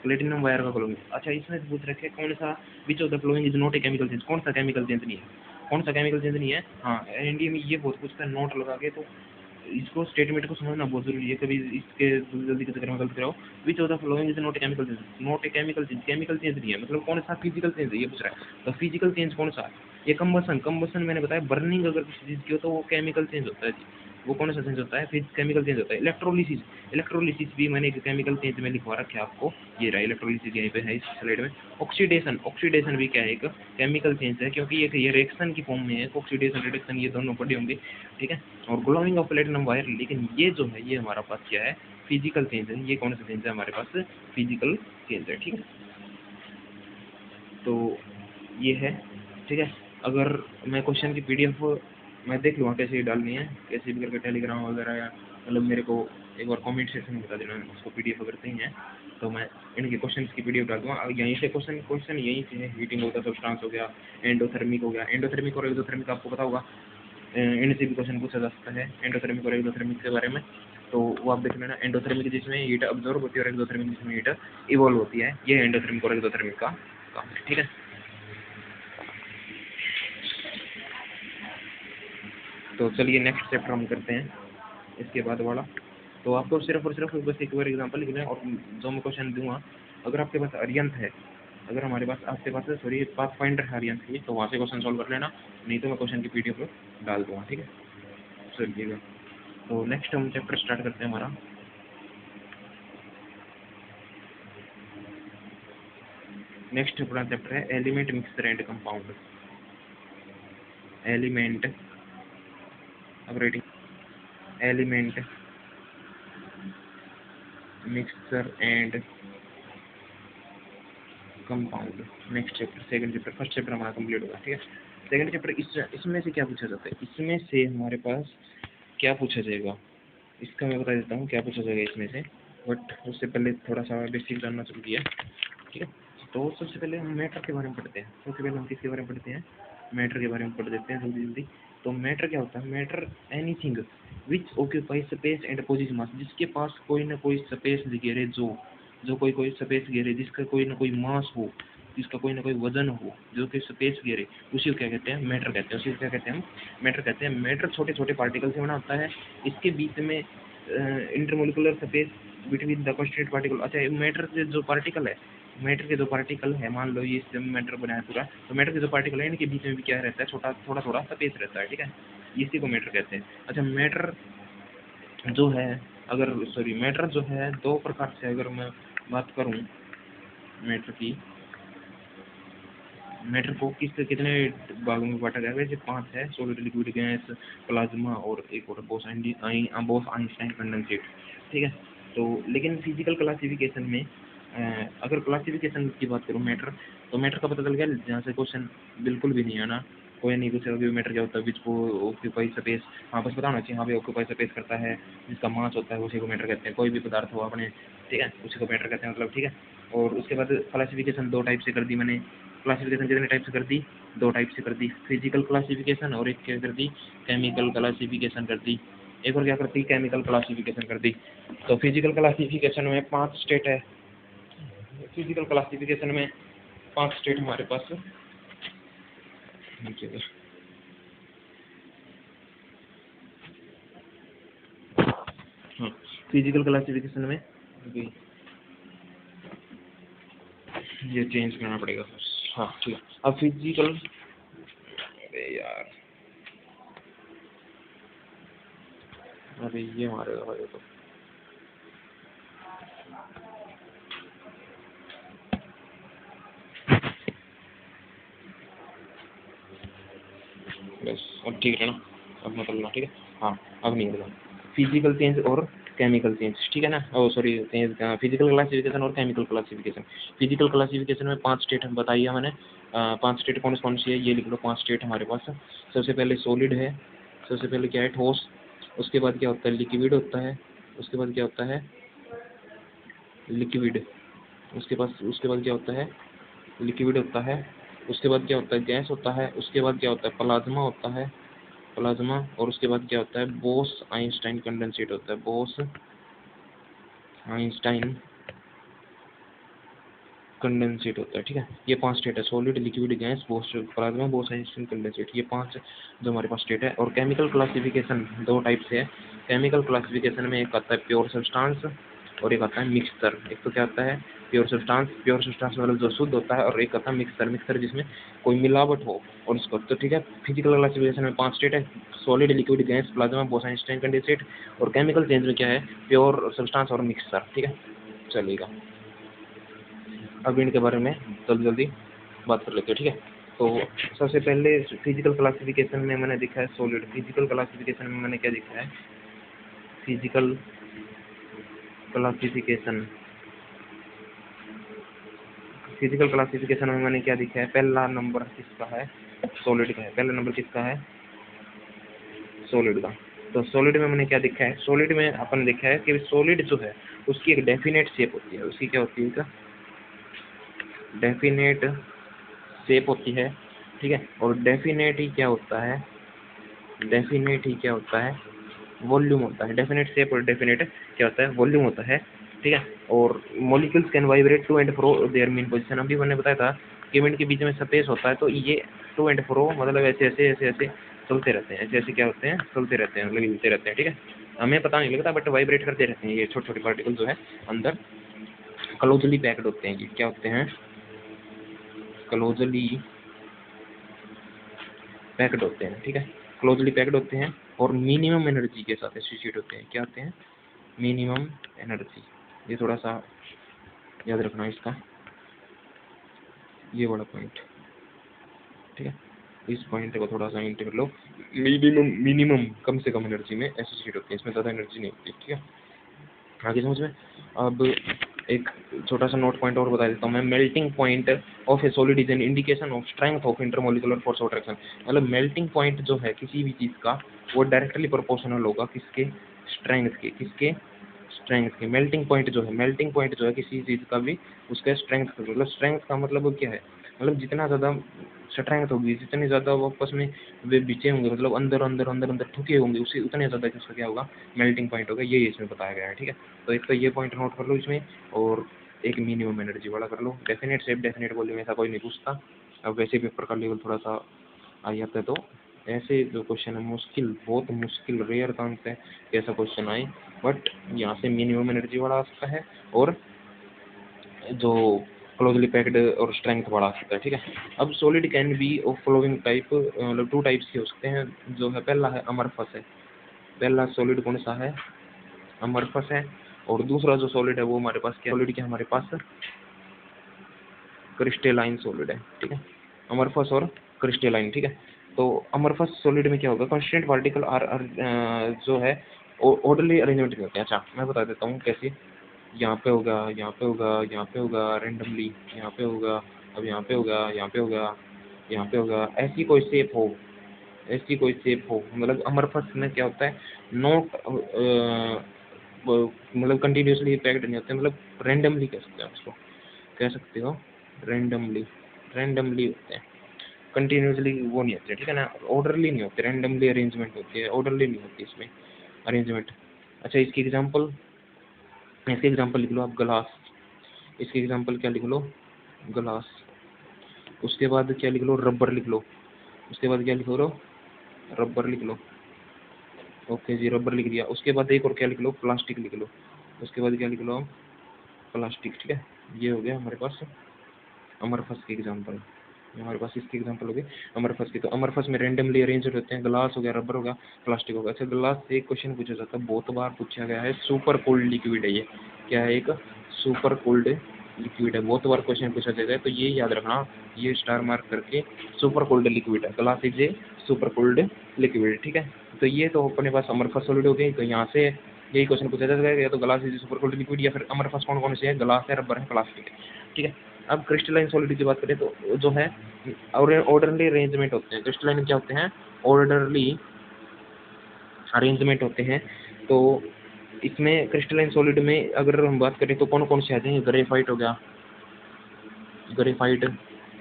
platinum wire का ग्लोविंग। अच्छा, इसमें से पूछ रखे कौन सा, which of the following is not a chemical change, कौन सा केमिकल चेंज नहीं है, कौन सा केमिकल चेंज नहीं है। हाँ, इंडिया में ये बहुत पूछता है नोट लगा के, तो इसको स्टेटमेंट को समझना बहुत जरूरी है, कभी इसके जल्दी के चक्कर में गलत कराओ। विच of the following is not a chemical change, not a chemical change, chemical change नहीं है, मतलब कौन सा फिजिकल चेंज है ये पूछ रहा है। तो फिजिकल चेंज कौन सा है, ये कंबसन। कंबसन मैंने बताया, बर्निंग अगर किसी चीज की हो तो वो केमिकल चेंज होता है जी। वो कौन सा चेंज होता है, फिर केमिकल चेंज होता है। इलेक्ट्रोलिसिस, इलेक्ट्रोलिसिस भी मैंने एक केमिकल चेंज में लिखवा रखा है आपको, ये रहा इलेक्ट्रोलिसिस, यहीं पे है इस स्लाइड में। ऑक्सीडेशन, ऑक्सीडेशन भी क्या है, एक केमिकल चेंज है, क्योंकि ये रिएक्शन की फॉर्म में है। ऑक्सीडेशन रिडक्शन ये दोनों पढ़े होंगे, ठीक है। और ग्लोइंग ऑफ प्लेटिनम वायर, लेकिन ये जो है ये हमारा पास क्या है, फिजिकल चेंज है। ये कौन सा चेंज है हमारे पास, फिजिकल चेंज है, ठीक है। तो ये है, ठीक है। अगर मैं क्वेश्चन की पीडीएफ मैं देख लूँगा कैसे डालनी है, कैसे भी करके टेलीग्राम वगैरह, या मतलब मेरे को एक बार कमेंट सेक्शन में बता देना, उसको पीडीएफ अगर सही है तो मैं इनके क्वेश्चन की पीडीएफ डाल दूँगा। यहीं से क्वेश्चन यहीं से है, हीटिंग होता है, सब्सटेंस हो गया, एंडोथर्मिक हो गया। एंडोथर्मिक और एक्सोथर्मिक आपको पता होगा, इनसे भी क्वेश्चन पूछा जा सकता है एंडोथर्मिक और एक्सोथर्मिक के बारे में। तो वो आप देख लेना, एंडोथर्मिक जिसमें हीट अब्जॉर्ब होती है, और एक्सोथर्मिक जिसमें हीट इवॉल्व होती है। ये एंडोथर्मिक और एक्सोथर्मिक का काम है, ठीक है। तो चलिए नेक्स्ट चैप्टर हम करते हैं इसके बाद वाला। तो आपको सिर्फ और सिर्फ बस एक बार एग्जांपल लिखना है, और जो मैं क्वेश्चन दूंगा, अगर आपके पास अरियंत है, अगर हमारे पास आपके पास सॉरी पाथ फाइंडर है अरियंत की, तो वहाँ से क्वेश्चन सॉल्व कर लेना, नहीं तो मैं क्वेश्चन की पीडीएफ डाल दूंगा, ठीक है। चलिएगा। तो नेक्स्ट हम चैप्टर स्टार्ट करते हैं हमारा। नेक्स्ट अपना चैप्टर है element, mixture and compound. Element, अब रेटिंग element, mixture and compound. Next chapter, second chapter, first chapter हमारा कंप्लीट होगा, ठीक है। सेकंड चैप्टर इसमें से क्या पूछा जाता है, इसमें से हमारे पास क्या पूछा जाएगा, इसका मैं बता देता हूँ क्या पूछा जाएगा इसमें से। बट उससे पहले थोड़ा सा बेसिक जानना जरूरी है, ठीक है। तो सबसे पहले हम मैटर के बारे में पढ़ते हैं। सबसे पहले हम किसके बारे में पढ़ते हैं, मैटर के बारे में पढ़ देते हैं जल्दी जल्दी। तो मैटर क्या होता है, matter anything which occupy space and position mass, जिसके पास कोई ना कोई स्पेस घेरे, जो कोई स्पेस घेरे, जिसका कोई ना कोई मास हो, जिसका कोई ना कोई वजन हो, जो कि स्पेस घेरे, उसी को क्या कहते हैं, मैटर कहते हैं। उसी को क्या कहते हैं, हम मैटर कहते हैं। मैटर छोटे छोटे पार्टिकल से बना होता है, इसके बीच में intermolecular space between the constituent particle. अच्छा, मैटर के जो पार्टिकल है, मैटर के जो पार्टिकल है, मान लो ये इससे मैटर बनाया पूरा, तो मैटर के जो पार्टिकल है इनके बीच में भी क्या रहता है, छोटा थोड़ा थोड़ा स्पेस रहता है, ठीक है। इसी को मैटर कहते हैं। अच्छा, मैटर जो है, अगर सॉरी मैटर जो है दो प्रकार से अगर मैं बात करूं मैटर की, मैटर को कितने भागों में बांटा गया है, वैसे 5 है, सॉलिड, लिक्विड, गैस, प्लाज्मा और एक और बोस आइंस्टाइन कंडेंसेट, ठीक है। तो लेकिन फिजिकल क्लासिफिकेशन में अगर क्लासिफिकेशन की बात करूं मैटर, तो मैटर का पता चल गया, जहाँ से क्वेश्चन बिल्कुल भी नहीं आना, कोई नहीं पूछेगा कि मैटर क्या होता है, विच को ऑक्यूपाई स्पेस, हाँ बस बताना चाहिए, हाँ भाई ऑक्यूपाई स्पेस करता है, जिसका मास होता है उसी को मैटर कहते हैं। कोई भी पदार्थ हो अपने, ठीक है, उसी को मैटर कहते हैं, मतलब, ठीक है। और उसके बाद क्लासिफिकेशन 2 टाइप से कर दी मैंने। क्लासिफिकेशन कितने टाइप से कर दी, 2 टाइप से कर दी, फिजिकल क्लासिफिकेशन और एक क्या कर दी, केमिकल क्लासिफिकेशन कर दी। एक और क्या करती, केमिकल क्लासिफिकेशन कर दी। तो फिजिकल क्लासिफिकेशन में 5 स्टेट है। फिजिकल क्लासिफिकेशन में 5 स्टेट हमारे पास हाँ, फिजिकल क्लासिफिकेशन में ये चेंज करना पड़ेगा सर, हाँ ठीक है। अब फिजिकल, अरे यार, अरे ये मारेगा भाई, तो बस अब ठीक है ना, अब मतलब ना, ठीक है, हाँ अब नहीं होगा। फिजिकल चेंज और केमिकल चेंज, ठीक है ना। ओ सॉरी, फिजिकल क्लासिफिकेशन और केमिकल क्लासिफिकेशन। फिजिकल क्लासिफिकेशन में 5 स्टेट बताइए मैंने, 5 स्टेट कौन कौन सी है ये लिख लो। 5 स्टेट हमारे पास। सबसे पहले सॉलिड है, सबसे पहले क्या है, ठोस। उसके बाद क्या होता है, लिक्विड होता है। उसके बाद क्या होता है, लिक्विड। उसके बाद क्या होता है, लिक्विड होता है। उसके बाद क्या होता है, गैस होता है। उसके बाद क्या होता है, प्लाज्मा होता है, प्लाज्मा। और उसके बाद क्या होता है, बोस आइंस्टाइन कंडेंसेट होता है, बोस आइंस्टाइन कंडेंसेट होता है, ठीक है। ये 5 स्टेट है, solid, liquid, gas, Bose plasma, Bose Einstein condensate, ये 5 जो हमारे पास स्टेट है। और केमिकल क्लासिफिकेशन 2 टाइप से है। केमिकल क्लासिफिकेशन में एक आता है प्योर सब्सटेंस और एक आता है मिक्सचर। एक तो क्या आता है, प्योर सब्सटेंस मतलब जो शुद्ध होता है, और एक आता है मिक्सचर जिसमें कोई मिलावट हो और उसको, तो ठीक है। फिजिकल क्लासिफिकेशन में 5 स्टेट है, solid, liquid, gas, plasma, Bose Einstein condensate. और केमिकल चेंज में क्या है, प्योर सब्सटेंस और मिक्सचर, ठीक है, चलेगा। अब इनके बारे में जल्दी जल्दी बात कर लेते हैं, ठीक है। तो सबसे पहले फिजिकल क्लासिफिकेशन में मैंने देखा है सॉलिड। फिजिकल क्लासिफिकेशन में मैंने क्या देखा है, फिजिकल क्लासिफिकेशन, फिजिकल क्लासिफिकेशन में मैंने क्या देखा है, पहला नंबर किसका है, सॉलिड का है। पहला नंबर किसका है, सॉलिड का। तो सॉलिड में मैंने क्या देखा है, सॉलिड में अपन देखा है कि सॉलिड जो है उसकी एक डेफिनेट शेप होती है। उसकी क्या होती है, एक डेफिनेट शेप होती है, ठीक है। और डेफिनेट ही क्या होता है, डेफिनेट ही क्या होता है, वॉल्यूम होता है। डेफिनेट शेप और डेफिनेट क्या होता है, वॉल्यूम होता है, ठीक है। और molecules can vibrate to and fro their mean position. अभी मैंने बताया था कि इनके बीच में स्पेस होता है, तो ये टू एंड फ्रो मतलब ऐसे ऐसे ऐसे ऐसे चलते रहते हैं, ऐसे ऐसे क्या होते हैं, चलते रहते हैं, मतलब हिलते रहते हैं, ठीक है। हमें पता नहीं लगता बट वाइब्रेट करते रहते हैं। ये छोटे छोटे पार्टिकल जो है अंदर क्लोजली पैक्ड होते हैं। ये क्या होते हैं, क्लोजली पैक्ड होते हैं, ठीक है, क्लोजली पैक्ड होते हैं। और मिनिमम एनर्जी के साथ एसोसिएट होते हैं। क्या होते हैं? Minimum energy. ये थोड़ा सा याद रखना इसका, ये बड़ा पॉइंट, ठीक है। इस पॉइंट को थोड़ा सा इंट कर लो। मिनिमम कम से कम एनर्जी में एसोसिएट होते हैं, इसमें ज़्यादा एनर्जी नहीं होती, ठीक है। आगे समझ में। अब एक छोटा सा नोट पॉइंट और बता देता हूँ मैं। Melting point of A solid is an indication of strength of intermolecular force of attraction. मतलब मेल्टिंग पॉइंट जो है किसी भी चीज़ का, वो डायरेक्टली प्रोपोर्शनल होगा किसके? स्ट्रेंथ के। किसके? स्ट्रेंथ के। मेल्टिंग पॉइंट जो है किसी चीज़ का भी, उसका स्ट्रेंथ का, मतलब स्ट्रेंथ का मतलब क्या है? मतलब जितना ज़्यादा स्ट्रेंथ होगी, जितनी ज़्यादा वो आपस में वे बिचे होंगे, मतलब अंदर अंदर अंदर अंदर ठुके होंगे, उससे उतने ज़्यादा उसका क्या होगा? मेल्टिंग पॉइंट होगा। ये इसमें बताया गया है, ठीक है। तो एक तो ये पॉइंट नोट कर लो इसमें, और एक मिनिमम एनर्जी वाला कर लो। डेफिनेट शेप, डेफिनेट वॉल्यूम ऐसा कोई नहीं पूछता। अब वैसे पेपर का लेवल थोड़ा सा आ जाता है, तो ऐसे जो क्वेश्चन है मुश्किल, बहुत मुश्किल, रेयर चांस है कि ऐसा क्वेश्चन आए, बट यहाँ से मिनिमम एनर्जी वाला आ सकता है, और जो क्लोजली पैक्ड और स्ट्रेंथ बढ़ा सकता है, ठीक है। अब solid can be of flowing type, मतलब 2 टाइप्स के हो सकते हैं। जो है पहला है अमरफस है। पहला सॉलिड कौन सा है? अमरफस है। और दूसरा जो सॉलिड है वो हमारे पास क्या सॉलिड, क्या हमारे पास क्रिस्टलाइन सॉलिड है, ठीक है। अमरफस और क्रिस्टलाइन, ठीक है। तो अमरफस सॉलिड में क्या होगा? कांस्टेंट पार्टिकल आर जो है ऑर्डरली अरेंजमेंट में होते हैं। अच्छा, मैं बता देता हूँ कैसे। यहाँ पे होगा, यहाँ पे होगा, यहाँ पे होगा रेंडमली, यहाँ पे होगा, अब यहाँ पे होगा, यहाँ पे होगा, यहाँ पे होगा, ऐसी कोई शेप हो, ऐसी कोई शेप हो। मतलब अमरफस में क्या होता है? नोट मतलब कंटिन्यूसली पैक्ड नहीं होते, मतलब रेंडमली कह सकते हैं उसको, कह सकते हो रेंडमली, रेंडमली होते हैं। कंटिन्यूसली वो नहीं होते, ठीक है ना। ऑर्डरली नहीं होते, रेंडमली अरेंजमेंट होती है, ऑर्डरली नहीं होती इसमें अरेंजमेंट। अच्छा, इसकी एग्जांपल, इसके एग्जांपल लिख लो आप, ग्लास। इसके एग्जांपल क्या लिख लो? ग्लास। उसके बाद क्या लिख लो? रबर लिख लो। उसके बाद क्या लिख लो? रबर लिख लो। ओके जी, रबर लिख दिया। उसके बाद एक और क्या लिख लो? प्लास्टिक लिख लो। उसके बाद क्या लिख लो? प्लास्टिक, ठीक है। ये हो गया हमारे पास अमरफस के एग्जांपल। हमारे पास इसके एग्जांपल हो गए अमरफस के। तो अमरफस में रेंडमली अरेंज होते हैं। ग्लास हो गया, रबर होगा, प्लास्टिक होगा। अच्छा, ग्लास से एक क्वेश्चन पूछा जाता है, बहुत बार पूछा गया है। सुपर कोल्ड लिक्विड है ये। क्या है? एक सुपर कोल्ड लिक्विड है, बहुत बार क्वेश्चन पूछा जाता है। तो ये याद रखना, ये स्टार मार्क करके, सुपर कोल्ड लिक्विड है। Glass is a super cold liquid, ठीक है। तो ये तो अपने पास अमरफस सॉलिड हो गई। तो यहाँ से यही क्वेश्चन पूछा जाता है, या तो glass is super cold liquid, या फिर अमरफस कौन कौन से है? ग्लास है, रबर है, प्लास्टिक, ठीक है। अब क्रिस्टलाइन सॉलिड की बात करें तो जो है ऑर्डरली अरेंजमेंट होते हैं। क्रिस्टलाइन क्या होते हैं? ऑर्डरली अरेंजमेंट होते हैं। तो इसमें क्रिस्टलाइन सॉलिड में अगर हम बात करें तो कौन कौन से आते हैं? ग्रेफाइट हो गया, ग्रेफाइट,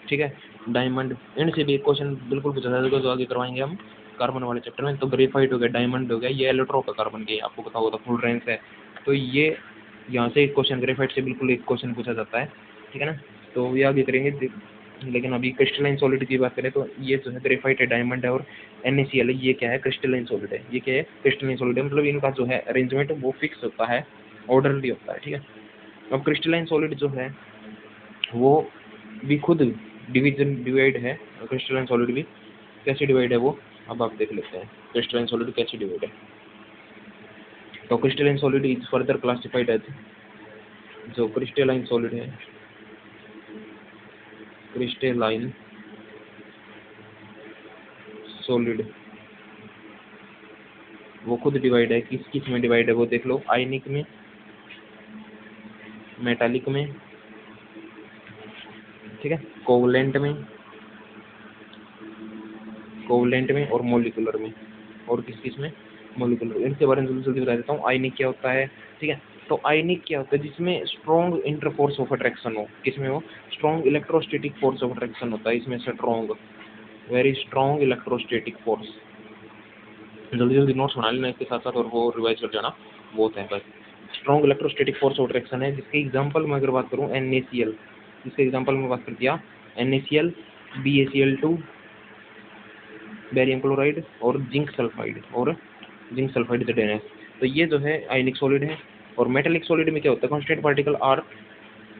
ठीक है, डायमंड। इनसे भी एक क्वेश्चन बिल्कुल पूछा जाएगा, जो आगे करवाएंगे हम कार्बन वाले चैप्टर में। तो ग्रेफाइट हो गया, डायमंड हो गया, ये एलोट्रोप है कार्बन के, आपको पता होगा, फुल रेंज है। तो ये यहाँ से एक क्वेश्चन ग्रेफाइट से बिल्कुल एक क्वेश्चन पूछा जाता है, ठीक है ना। तो ये आगे करेंगे। लेकिन अभी क्रिस्टलाइन सॉलिड की बात करें तो ये जो है ग्रेफाइट है, डायमंड है, और NaCl है। ये क्या है? क्रिस्टलाइन सॉलिड है। ये क्या है? क्रिस्टलाइन सॉलिड है। मतलब इनका जो है अरेंजमेंट वो फिक्स होता है, ऑर्डरली होता है, ठीक है। अब क्रिस्टलाइन सॉलिड जो है वो भी खुद डिवाइड है। क्रिस्टलाइन सॉलिड भी कैसे डिवाइड है वो अब आप देख लेते हैं। क्रिस्टलाइन सॉलिड कैसे डिवाइड है? तो crystalline solid is further classified as, जो क्रिस्टलाइन सॉलिड है, क्रिस्टलाइन सॉलिड वो खुद डिवाइड है। किस किस में डिवाइड है वो देख लो, आयनिक में, मेटालिक में, ठीक है, कोवलेंट में, कोवलेंट में, और मोलिकुलर में। और किस किस में? मोलिकुलर। इनके बारे में जल्दी जल्दी बता देता हूँ। आयनिक क्या होता है, ठीक है। तो आयनिक क्या होता है? जिसमें स्ट्रॉन्ग इंटरफोर्स ऑफ अट्रैक्शन हो। किसमें हो? Strong electrostatic force of attraction होता है इसमें। Strong, very strong electrostatic force. जल्दी जल्दी नोट्स बना लेना इसके साथ साथ, और वो रिवाइज कर जाना, बहुत है बस। Strong electrostatic force of attraction है। जिसके एग्जांपल में अगर बात करूँ, NaCl, जिसके एग्जांपल में बात कर दिया, NaCl, BaCl2, बेरियम क्लोराइड, और जिंक सल्फाइड, और जिंक सल्फाइड ZnS। तो ये जो है आयनिक सॉलिड है। और मेटालिक सॉलिड में क्या होता है? Constant particle are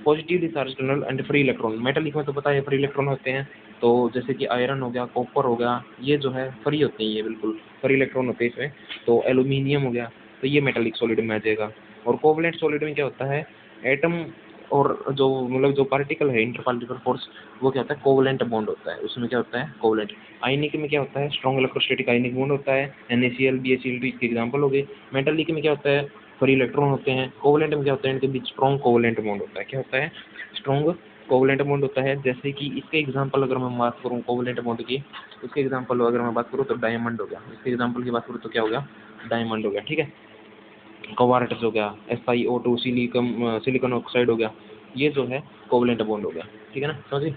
positively charge tunnel and free electron. Metallic में तो पता है फ्री इलेक्ट्रॉन होते हैं, तो जैसे कि आयरन हो गया, कॉपर हो गया, ये जो है फ्री होते हैं, ये बिल्कुल फ्री इलेक्ट्रॉन होते हैं इसमें। तो एल्यूमिनियम हो गया, तो ये मेटालिक सॉलिड में आ जाएगा। और कोवलेंट सॉलिड में क्या होता है, एटम और जो मतलब जो पार्टिकल है इंटर पार्टिकल फोर्स, वो क्या होता है कोवलेंट बॉन्ड होता है, उसमें क्या होता है कोवलेंट। आयनिक में क्या होता है स्ट्रॉन्ग इलेक्ट्रोस्टैटिक आयनिक बॉन्ड होता है, NaCl BaCl2 इसके एग्जांपल हो गए। मेटालिक में क्या होता है फ्री इलेक्ट्रॉन होते हैं। कोवलेंट में क्या होता है इनके बीच स्ट्रॉन्ग कोवलेंट बॉन्ड होता है। क्या होता है स्ट्रॉन्ग कोवलेंट बॉन्ड होता है। जैसे कि इसके एग्जांपल अगर मैं बात करूँ कोवलेंट बॉन्ड की, इसके एग्जांपल अगर मैं बात करूँ तो डायमंड हो गया, इसके एग्जांपल की बात करूँ तो क्या हो गया डायमंड हो गया, ठीक है। कवार्ट्ज हो गया, SiO2 सिलिकॉन ऑक्साइड हो गया, ये जो है कोवलेंट बॉन्ड हो गया, ठीक है ना, समझिए।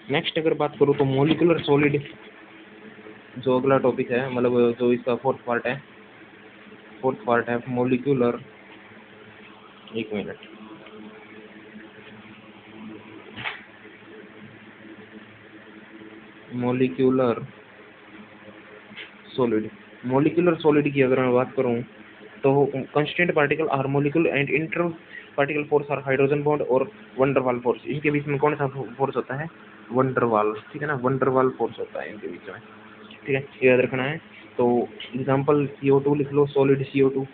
नेक्स्ट अगर बात करूँ तो मोलिकुलर सॉलिड, जो अगला टॉपिक है, मतलब जो इसका फोर्थ पार्ट है मोलिकुलर, एक मिनट, मोलिकुलर सॉलिड की अगर मैं बात करूं तो constant particle are molecule and inter particle force are hydrogen bond और वंडरवाल फोर्स। इनके बीच में कौन सा फोर्स होता है वंडरवाल, ठीक है ना, वंडरवाल फोर्स होता है इनके बीच में, ठीक है, ये याद रखना है। तो एग्जांपल CO2 लिख लो, सॉलिड CO2,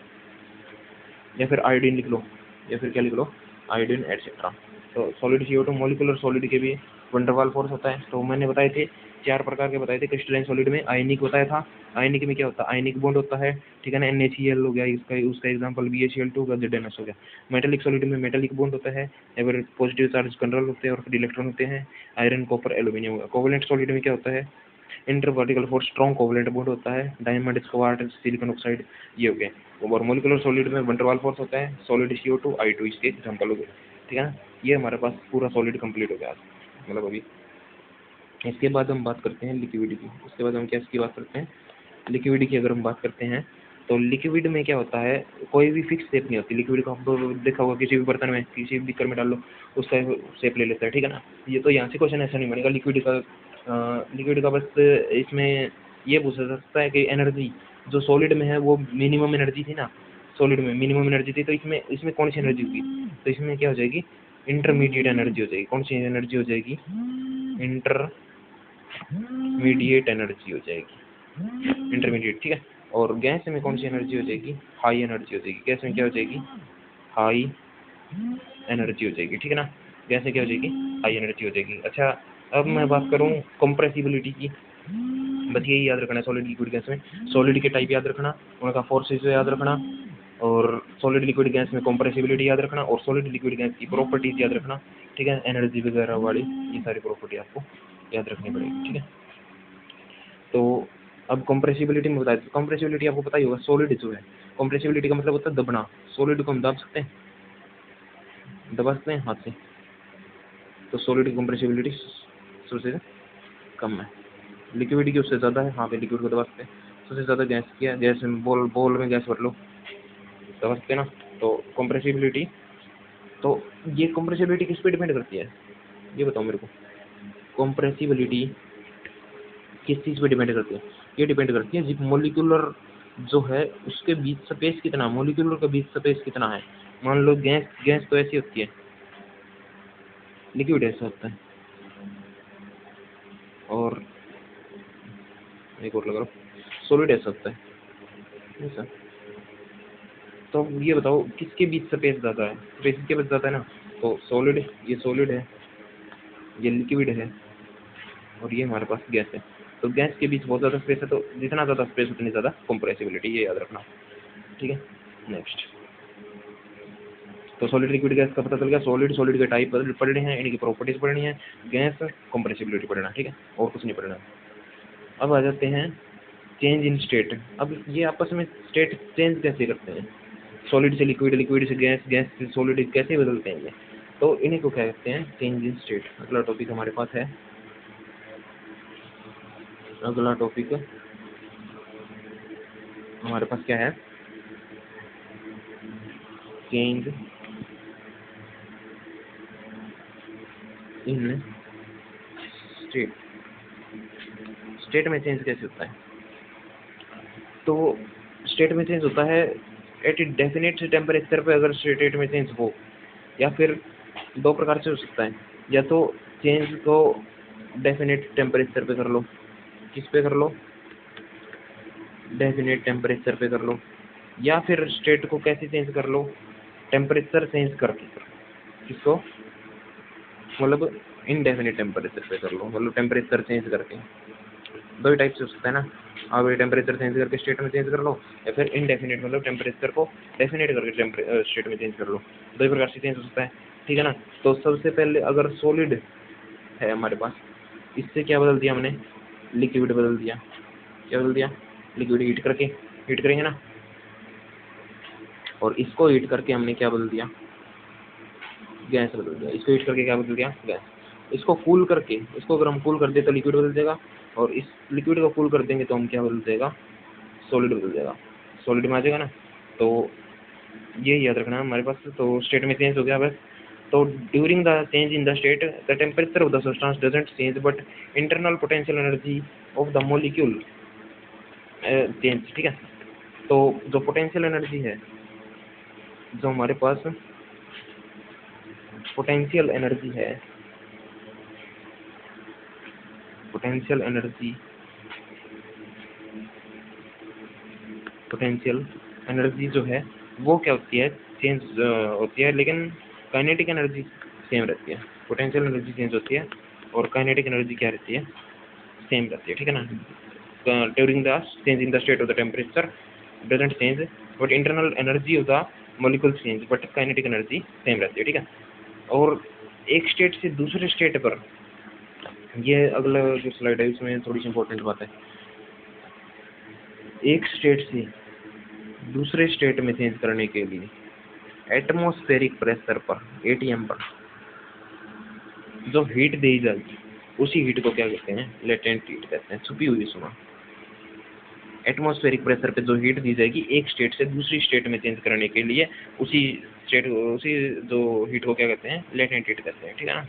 या फिर आयोडीन लिख लो, या फिर क्या लिख लो आयोडीन एटसेट्रा। तो सॉलिड CO2 मोलिकुलर सॉलिड के भी वंडरवाल फोर्स होता है। तो मैंने बताए थे 4 प्रकार के बताए थे। क्रिस्टलाइन सॉलिड में आयनिक बताया था, आयनिक में क्या होता है आयनिक बॉन्ड होता है, ठीक है ना, NaCl हो गया इसका, उसका एग्जांपल BaCl2 का ZnS हो गया। मेटालिक सॉलिड में मेटालिक बॉन्ड होता है, या फिर पॉजिटिव चार्ज कंट्रोल होते हैं और फ्री इलेक्ट्रॉन होते हैं, iron copper aluminium. Covalent solid में क्या होता है inter particle force strong covalent bond होता है, डायमंड क्वार्ट्ज सिलिकॉन ऑक्साइड ये हो गए। और मोलिकुलर सॉलिड में वंडरवाल फोर्स होता है, सॉलिड CO2 I2 इसके एग्जांपल हो गए, ठीक है ना। ये हमारे पास पूरा सॉलिड कंप्लीट हो गया आज, मतलब अभी। इसके बाद हम बात करते हैं लिक्विड की। उसके बाद हम क्या इसकी बात करते हैं लिक्विड की। अगर हम बात करते हैं तो लिक्विड में क्या होता है कोई भी फिक्स शेप नहीं होती लिक्विड का। आपको देखा होगा किसी भी बर्तन में किसी भी बीकर में डाल लो उसका शेप ले लेता है, ठीक है ना। ये तो यहाँ से क्वेश्चन ऐसा नहीं बनेगा लिक्विड का बस इसमें ये पूछ सकता है कि एनर्जी जो सॉलिड में है वो मिनिमम एनर्जी थी ना, सॉलिड में मिनिमम एनर्जी थी, तो इसमें कौन सी एनर्जी होगी, तो इसमें क्या हो जाएगी इंटरमीडिएट एनर्जी हो जाएगी। कौन सी एनर्जी हो जाएगी इंटरमीडिएट एनर्जी हो जाएगी, इंटरमीडिएट, ठीक है। और गैस में कौन सी एनर्जी हो जाएगी हाई एनर्जी हो जाएगी। गैस में क्या हो जाएगी हाई एनर्जी हो जाएगी, ठीक है ना। गैस में क्या हो जाएगी हाई एनर्जी हो जाएगी। अच्छा अब मैं बात करूं कंप्रेसिबिलिटी की, बस यही याद रखना है सॉलिड लिक्विड गैस में। सॉलिड के टाइप याद रखना, उनका फोर्सेस याद रखना, और सॉलिड लिक्विड गैस में कंप्रेसिबिलिटी याद रखना, और सॉलिड लिक्विड गैस की प्रॉपर्टीज याद रखना, ठीक है, एनर्जी वगैरह वाली ये सारी प्रॉपर्टी आपको याद रखनी पड़ेगी, ठीक है। तो अब कंप्रेसिबिलिटी में बताया, कंप्रेसिबिलिटी आपको पता ही होगा, सॉलिड जो है कंप्रेसिबिलिटी का मतलब होता है दबना। सॉलिड को हम दबा सकते हैं हाथ से, तो सॉलिड की कंप्रेसिबिलिटी सबसे कम है, लिक्विड की उससे ज़्यादा है। हाँ पे लिक्विड को दबा सकते हैं। सबसे ज़्यादा गैस की है, गैस में बोल में गैस भर लो, दबा सकते हैं ना। तो कंप्रेसिबिलिटी, तो ये कंप्रेसिबिलिटी किस पे डिपेंड करती है ये बताओ मेरे को। कंप्रेसिबिलिटी किस चीज़ पे डिपेंड करती है, ये डिपेंड करती है जी मोलिकुलर जो है उसके बीच स्पेस कितना, मोलिकुलर के बीच स्पेस कितना है। मान लो गैस तो ऐसी होती है, लिक्विड ऐसा होता है, और एक और लगा लो सॉलिड ऐसा होता है ऐसा। तो ये बताओ किसके बीच स्पेस ज़्यादा है, स्पेस के बीच ज़्यादा है ना। तो सॉलिड, ये सॉलिड है, ये लिक्विड है, और ये हमारे पास गैस है। तो गैस के बीच बहुत ज़्यादा स्पेस है, तो जितना ज़्यादा स्पेस उतनी ज़्यादा कंप्रेसिबिलिटी, ये याद रखना, ठीक है। नेक्स्ट, तो सॉलिड लिक्विड गैस का पता चल गया। सॉलिड के टाइप पढ़ने हैं, इनकी प्रॉपर्टीज पढ़नी है, गैस कंप्रेसिबिलिटी पढ़ना, ठीक है, और कुछ नहीं पढ़ना। अब आ जाते हैं चेंज इन स्टेट। अब ये आपस में स्टेट चेंज कैसे करते हैं, सॉलिड से लिक्विड, लिक्विड से गैस, गैस से सॉलिड, कैसे बदलते हैं ये, तो इन्हीं को क्या कहते हैं चेंज इन स्टेट। अगला टॉपिक हमारे पास है, अगला टॉपिक हमारे पास क्या है चेंज इन स्टेट। स्टेट में चेंज कैसे होता है, तो स्टेट में चेंज होता है एट डेफिनेट टेम्परेचर पे अगर स्टेट में चेंज हो, या फिर दो प्रकार से हो सकता है, या तो चेंज को डेफिनेट टेम्परेचर पे कर लो, किस पे कर लो, डेफिनेट टेम्परेचर पे कर लो, या फिर स्टेट को कैसे चेंज कर लो, टेम्परेचर चेंज करके कर लो। किसको, मतलब इनडेफिनेट टेम्परेचर पे कर लो, मतलब टेम्परेचर चेंज करके। दो ही टाइप से हो सकता है ना, आप ये टेम्परेचर चेंज करके स्टेट में चेंज कर लो, या फिर इनडेफिनेट मतलब टेम्परेचर को डेफिनेट करके स्टेट में चेंज कर लो। दो ही प्रकार से चेंज हो सकता है, ठीक है ना। तो सबसे पहले अगर सॉलिड है हमारे पास, इससे क्या बदल दिया हमने, लिक्विड बदल दिया। क्या बदल दिया, लिक्विड हीट करके, हीट करेंगे ना, और इसको हीट करके हमने क्या बदल दिया, गैस बदल दिया। इसको हीट करके क्या बदल दिया, गैस। इसको कूल करके, इसको अगर हम कूल कर दे तो लिक्विड बदल जाएगा, और इस लिक्विड को कूल कर देंगे तो हम क्या बदल जाएगा, सॉलिड बदल जाएगा, सॉलिड में आ जाएगा ना। तो ये याद रखना हमारे पास। तो स्टेट में चेंज हो गया बस। तो during the change in the state the temperature of the substance doesn't change but internal potential energy of the molecule change, ठीक है। तो जो पोटेंशियल एनर्जी है, जो हमारे पास पोटेंशियल एनर्जी है, पोटेंशियल एनर्जी, पोटेंशियल एनर्जी जो है वो क्या होती है, चेंज होती है, लेकिन काइनेटिक एनर्जी सेम रहती है। पोटेंशियल एनर्जी चेंज होती है और काइनेटिक एनर्जी क्या रहती है, सेम रहती है, ठीक है ना। During the change in the state of the temperature doesn't change but internal energy of the molecule change but kinetic energy same रहती है, ठीक है। और एक स्टेट से दूसरे स्टेट पर, ये अगला जो स्लाइड है इसमें थोड़ी सी इंपॉर्टेंट बात है। एक स्टेट से दूसरे स्टेट में चेंज करने के लिए एटमॉस्फेरिक प्रेशर पर, एटीएम पर जो हीट दी जाएगी, उसी हीट को क्या कहते हैं, लेटेंट हीट कहते हैं, छुपी हुई सुना। एटमॉस्फेरिक प्रेशर पे जो हीट दी जाएगी एक स्टेट से दूसरी स्टेट में चेंज करने के लिए, उसी स्टेट, उसी जो हीट को क्या कहते हैं, लेटेंट हीट कहते हैं, ठीक है ना।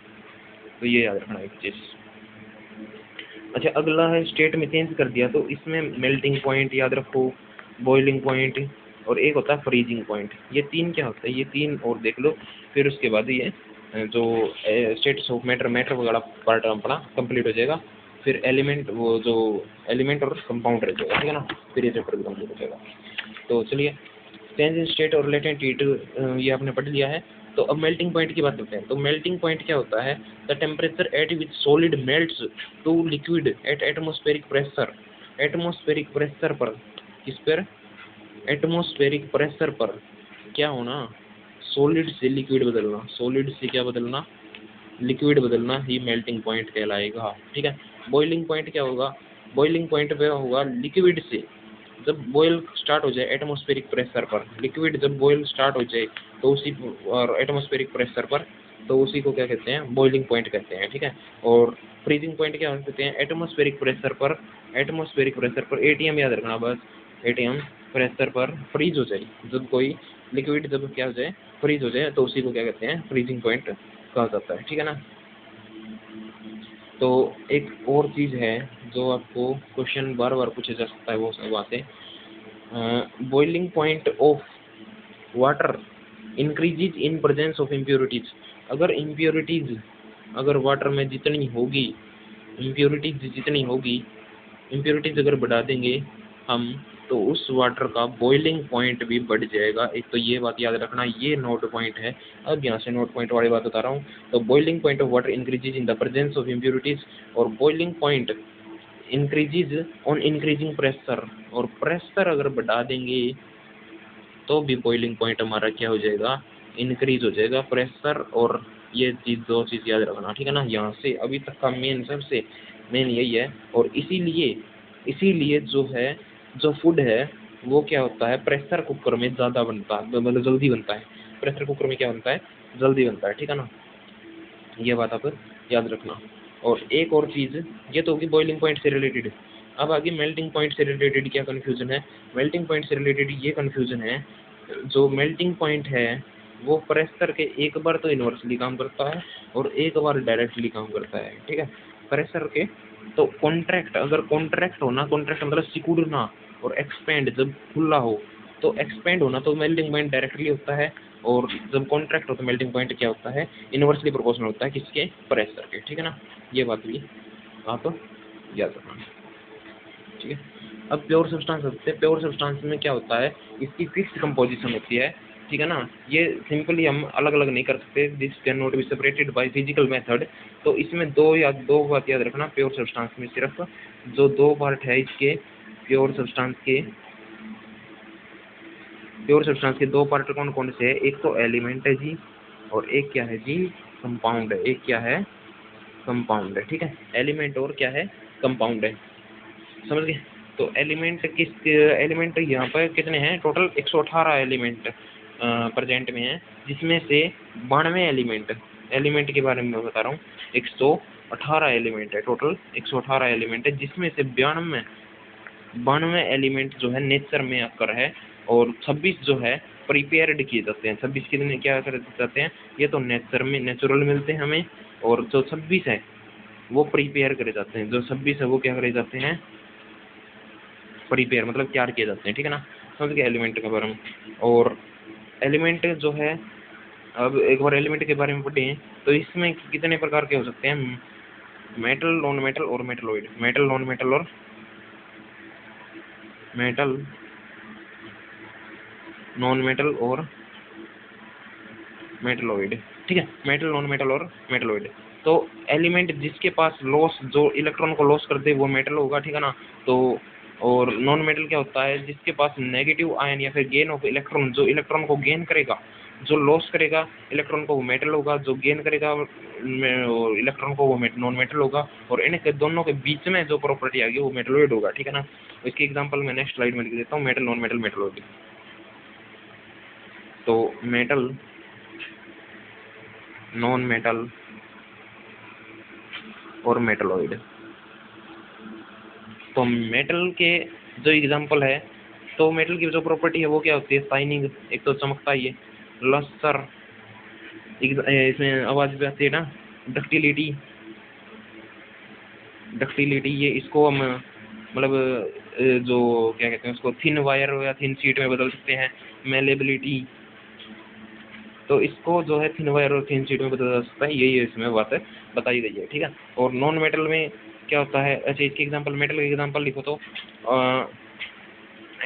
तो ये याद रखना एक चीज। अच्छा, अगला है स्टेट में चेंज कर दिया तो इसमें मेल्टिंग पॉइंट याद रखो, बॉइलिंग पॉइंट, और एक होता है फ्रीजिंग पॉइंट। ये तीन क्या होता है, ये तीन और देख लो, फिर उसके बाद ये जो स्टेट्स ऑफ मैटर, मैटर वगैरह पार्ट अपना कंप्लीट हो जाएगा। फिर एलिमेंट, वो जो एलिमेंट और कंपाउंड रह जाएगा, ठीक है ना। फिर ये चैप्टर कंप्लीट हो जाएगा। तो चलिए, चेंज इन स्टेट और लेटेंट हीट ये आपने पढ़ लिया है। तो अब मेल्टिंग पॉइंट की बात करते हैं। तो मेल्टिंग पॉइंट क्या होता है, the temperature at which solid melts to liquid at atmospheric pressure. Atmospheric pressure पर, किस पर, एटमॉस्फेरिक प्रेशर पर क्या होना, सॉलिड से लिक्विड बदलना, सॉलिड से क्या बदलना, लिक्विड बदलना ही मेल्टिंग पॉइंट कहलाएगा, ठीक है। बॉइलिंग पॉइंट क्या होगा, बॉइलिंग पॉइंट पे होगा लिक्विड से जब बॉयल स्टार्ट हो जाए एटमॉस्फेरिक प्रेशर पर, लिक्विड जब बॉयल स्टार्ट हो जाए तो उसी, और एटमॉस्फेरिक प्रेशर पर, तो उसी को क्या कहते हैं, बॉइलिंग पॉइंट कहते हैं, ठीक है। और फ्रीजिंग पॉइंट क्या कहते हैं, एटमॉस्फेरिक प्रेशर पर, एटमॉस्फेरिक प्रेशर पर, एटीएम याद रखना बस, एटीएम प्रेशर पर फ्रीज हो जाए, जब कोई लिक्विड जब क्या हो जाए, फ्रीज हो जाए, तो उसी को क्या कहते हैं, फ्रीजिंग पॉइंट कहा जाता है, ठीक है ना। तो एक और चीज़ है जो आपको क्वेश्चन बार बार पूछा जा सकता है, वो वहाँ से, boiling point of water increases in presence of impurities. अगर इम्प्योरिटीज, अगर वाटर में जितनी होगी, इम्प्योरिटीज जितनी होगी, इम्प्योरिटीज अगर बढ़ा देंगे हम, तो उस वाटर का बॉइलिंग पॉइंट भी बढ़ जाएगा। एक तो ये बात याद रखना, ये नोट पॉइंट है। अब यहाँ से नोट पॉइंट वाली बात बता रहा हूँ। तो boiling point of water increases in the presence of impurities, और boiling point increases on increasing pressure, और प्रेशर अगर बढ़ा देंगे तो भी बॉइलिंग पॉइंट हमारा क्या हो जाएगा, इंक्रीज हो जाएगा प्रेशर। और ये चीज़, दो चीज़ याद रखना, ठीक है ना। यहाँ से अभी तक का मेन, सबसे मेन यही है। और इसीलिए जो है, जो फूड है वो क्या होता है, प्रेशर कुकर में ज़्यादा बनता है, मतलब जल्दी बनता है। प्रेशर कुकर में क्या बनता है, जल्दी बनता है, ठीक है ना। ये बात आप याद रखना। और एक और चीज़, ये तो होगी बॉइलिंग पॉइंट से रिलेटेड। अब आगे मेल्टिंग पॉइंट से रिलेटेड क्या कन्फ्यूज़न है, मेल्टिंग पॉइंट से रिलेटेड ये कन्फ्यूज़न है, जो मेल्टिंग पॉइंट है वो प्रेशर के एक बार तो इन्वर्सली काम करता है और एक बार डायरेक्टली काम करता है, ठीक है। प्रेशर के तो कॉन्ट्रैक्ट, अगर कॉन्ट्रैक्ट हो ना, कॉन्ट्रैक्ट मतलब सिकुड़ना, और एक्सपेंड जब खुला हो, तो एक्सपेंड होना तो मेल्टिंग पॉइंट डायरेक्टली होता है, और जब कॉन्ट्रैक्ट हो तो मेल्टिंग पॉइंट क्या होता है, इनवर्सली प्रोपोर्शनल होता है किसके, प्रेशर के, ठीक है ना। ये बात भी आप याद रखना, ठीक है। अब प्योर सब्सटेंस होते हैं, प्योर सब्सटेंस में क्या होता है, इसकी फिक्स्ड कंपोजिशन होती है, ठीक है ना। ये सिंपली हम अलग अलग नहीं कर सकते, this can not be separated by physical method. तो इसमें दो बात याद रखना, प्योर सब्सटेंस में सिर्फ जो दो पार्ट है इसके, प्योर सब्सटेंस के दो पार्ट कौन कौन से है, एक तो एलिमेंट है जी, और एक क्या है जी, कंपाउंड है। एक क्या है, कंपाउंड है, ठीक है। एलिमेंट और क्या है, कंपाउंड है, समझ गए। तो एलिमेंट यहाँ पर कितने हैं, टोटल 118 एलिमेंट प्रेजेंट में है, जिसमें से 92 एलिमेंट के बारे में मैं बता रहा हूँ। 118 एलिमेंट है, टोटल 118 एलिमेंट है, जिसमें से 92 एलिमेंट जो है नेचर में आकर है, और 26 जो है प्रिपेयर्ड किए जाते हैं। 26 कितने क्या कर जाते हैं, ये तो नेचर में नेचुरल मिलते हैं हमें, और जो 26 है वो प्रिपेयर करे जाते हैं। जो 26 है वो क्या करे जाते हैं, प्रिपेयर मतलब तैयार किए जाते हैं, ठीक है ना। समझ गए एलिमेंट के बारे में। और एलिमेंट जो है, अब एक बार एलिमेंट के बारे में पढ़ें तो इसमें कितने प्रकार के हो सकते हैं, मेटल, नॉन मेटल और मेटलॉइड। मेटल, नॉन मेटल और मेटल, नॉन मेटल और मेटलॉइड, ठीक है। मेटल, नॉन मेटल और मेटलॉइड। तो एलिमेंट जिसके पास लॉस, जो इलेक्ट्रॉन को लॉस कर दे वो मेटल होगा, ठीक है ना। तो और नॉन मेटल क्या होता है, जिसके पास नेगेटिव आयन या फिर गेन ऑफ इलेक्ट्रॉन, जो इलेक्ट्रॉन को गेन करेगा, जो लॉस करेगा इलेक्ट्रॉन को वो मेटल होगा, जो गेन करेगा इलेक्ट्रॉन को वो नॉन मेटल होगा। और इनके दोनों के बीच में जो प्रॉपर्टी आ गई वो मेटलॉइड होगा, ठीक है ना। इसकी एग्जांपल मैं नेक्स्ट स्लाइड में लिख देता हूँ, मेटल, नॉन मेटल, मेटलॉइड। तो मेटल, नॉन मेटल और मेटलॉइड। तो मेटल के जो एग्जांपल है, तो मेटल की जो प्रॉपर्टी है वो क्या होती है, शाइनिंग, एक तो चमकता ही है, लस्टर, इसमें आवाज भी आती है ना, डक्टिलिटी, ये इसको हम मतलब जो क्या कहते हैं उसको, थिन वायर या थिन शीट में बदल सकते हैं। मेलेबिलिटी, तो इसको जो है थिन वायर और थिन शीट में बदला जा सकता है, यही इसमें बात है बताई गई है, ठीक है। और नॉन मेटल में क्या होता है, अच्छा इसके एग्जांपल, मेटल के एग्जांपल लिखो तो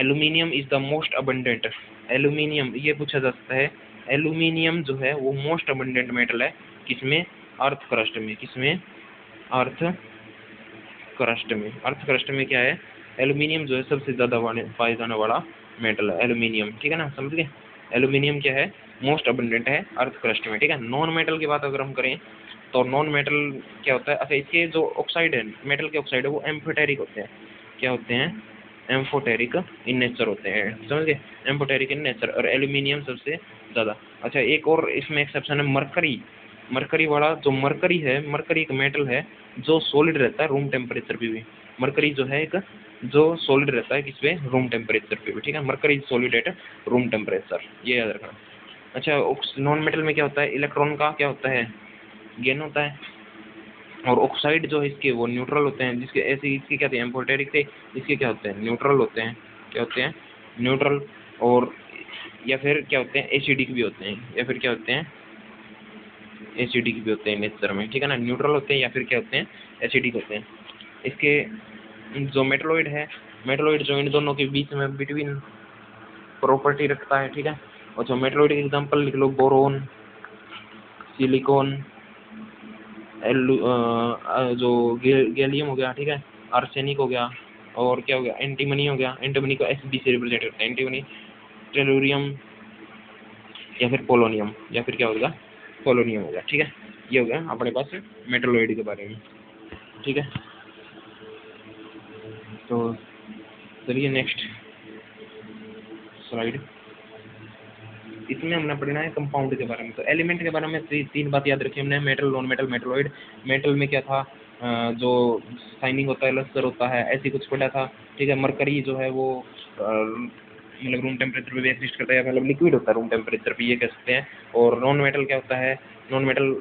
aluminium is the most abundant. Aluminium ये पूछा जा सकता है, एल्यूमिनियम जो है वो मोस्ट अबंडेंट मेटल है, किसमें, अर्थ क्रस्ट में। किसमें, अर्थ क्रस्ट में। अर्थ क्रस्ट में क्या है, एल्यूमिनियम जो है सबसे ज्यादा पाया जाने वाला मेटल है एल्यूमिनियम, ठीक है ना, समझ गए। एल्यूमिनियम क्या है, मोस्ट अबंडेंट है अर्थ क्रस्ट में, ठीक है। नॉन मेटल की बात अगर हम करें तो नॉन मेटल क्या होता है, अच्छा इसके जो ऑक्साइड है, मेटल के ऑक्साइड है वो एम्फोटेरिक होते हैं। क्या होते हैं, एम्फोटेरिक इन नेचर होते हैं, समझ गए, एम्फोटेरिक इन नेचर। और एल्यूमिनियम सबसे ज़्यादा। अच्छा एक और इसमें एक्सेप्शन है, मरकरी। मरकरी वाला, जो मरकरी है, मरकरी एक मेटल है जो सॉलिड रहता है रूम टेम्परेचर पे भी। मरकरी जो है एक जो सॉलिड रहता है किस पे, रूम टेम्परेचर पे भी, ठीक है। Mercury solid at room temperature, ये याद रखना। अच्छा नॉन मेटल में क्या होता है, इलेक्ट्रॉन का क्या होता है, गेन होता है। और ऑक्साइड जो है इसके वो न्यूट्रल होते हैं, जिसके ऐसे इसके क्या थे, एम्फोटेरिक थे, इसके क्या होते हैं, न्यूट्रल होते हैं। क्या होते हैं, न्यूट्रल। और या फिर क्या होते हैं, एसिडिक भी होते हैं, या फिर क्या होते हैं, एसिडिक भी होते हैं नेचर में, ठीक है ना। न्यूट्रल होते हैं या फिर क्या होते हैं, एसिडिक होते हैं। इसके जो मेटलॉइड है, मेटलॉइड जो इन दोनों के बीच में बिटवीन प्रॉपर्टी रखता है, ठीक है। और जो मेटलॉइड के एग्जांपल लिख लो, बोरोन, सिलिकॉन, जो गैलियम हो गया, ठीक है, आर्सेनिक हो गया, और क्या हो गया, एंटीमनी हो गया। एंटीमनी को एसडी से रिप्रेजेंट करते हैं, एंटीमनी, टेलुरियम या फिर पोलोनियम, या फिर क्या होगा, पोलोनियम हो गया, ठीक है। ये हो गया अपने पास मेटलॉइड के बारे में, ठीक है। तो चलिए नेक्स्ट स्लाइड। इसमें हमने पढ़ना है कंपाउंड के बारे में। तो एलिमेंट के बारे में तीन बात याद रखी हमने, metal, non metal, metalloid. Metal में क्या था, जो शाइनिंग होता है, लस्टर होता है, ऐसी कुछ पढ़ा था, ठीक है। मरकरी जो है वो मतलब रूम टेम्परेचर पे भी एग्जिस्ट करता है, मतलब लिक्विड होता है रूम टेम्परेचर पे, ये कह सकते हैं। और नॉन मेटल क्या होता है, नॉन मेटल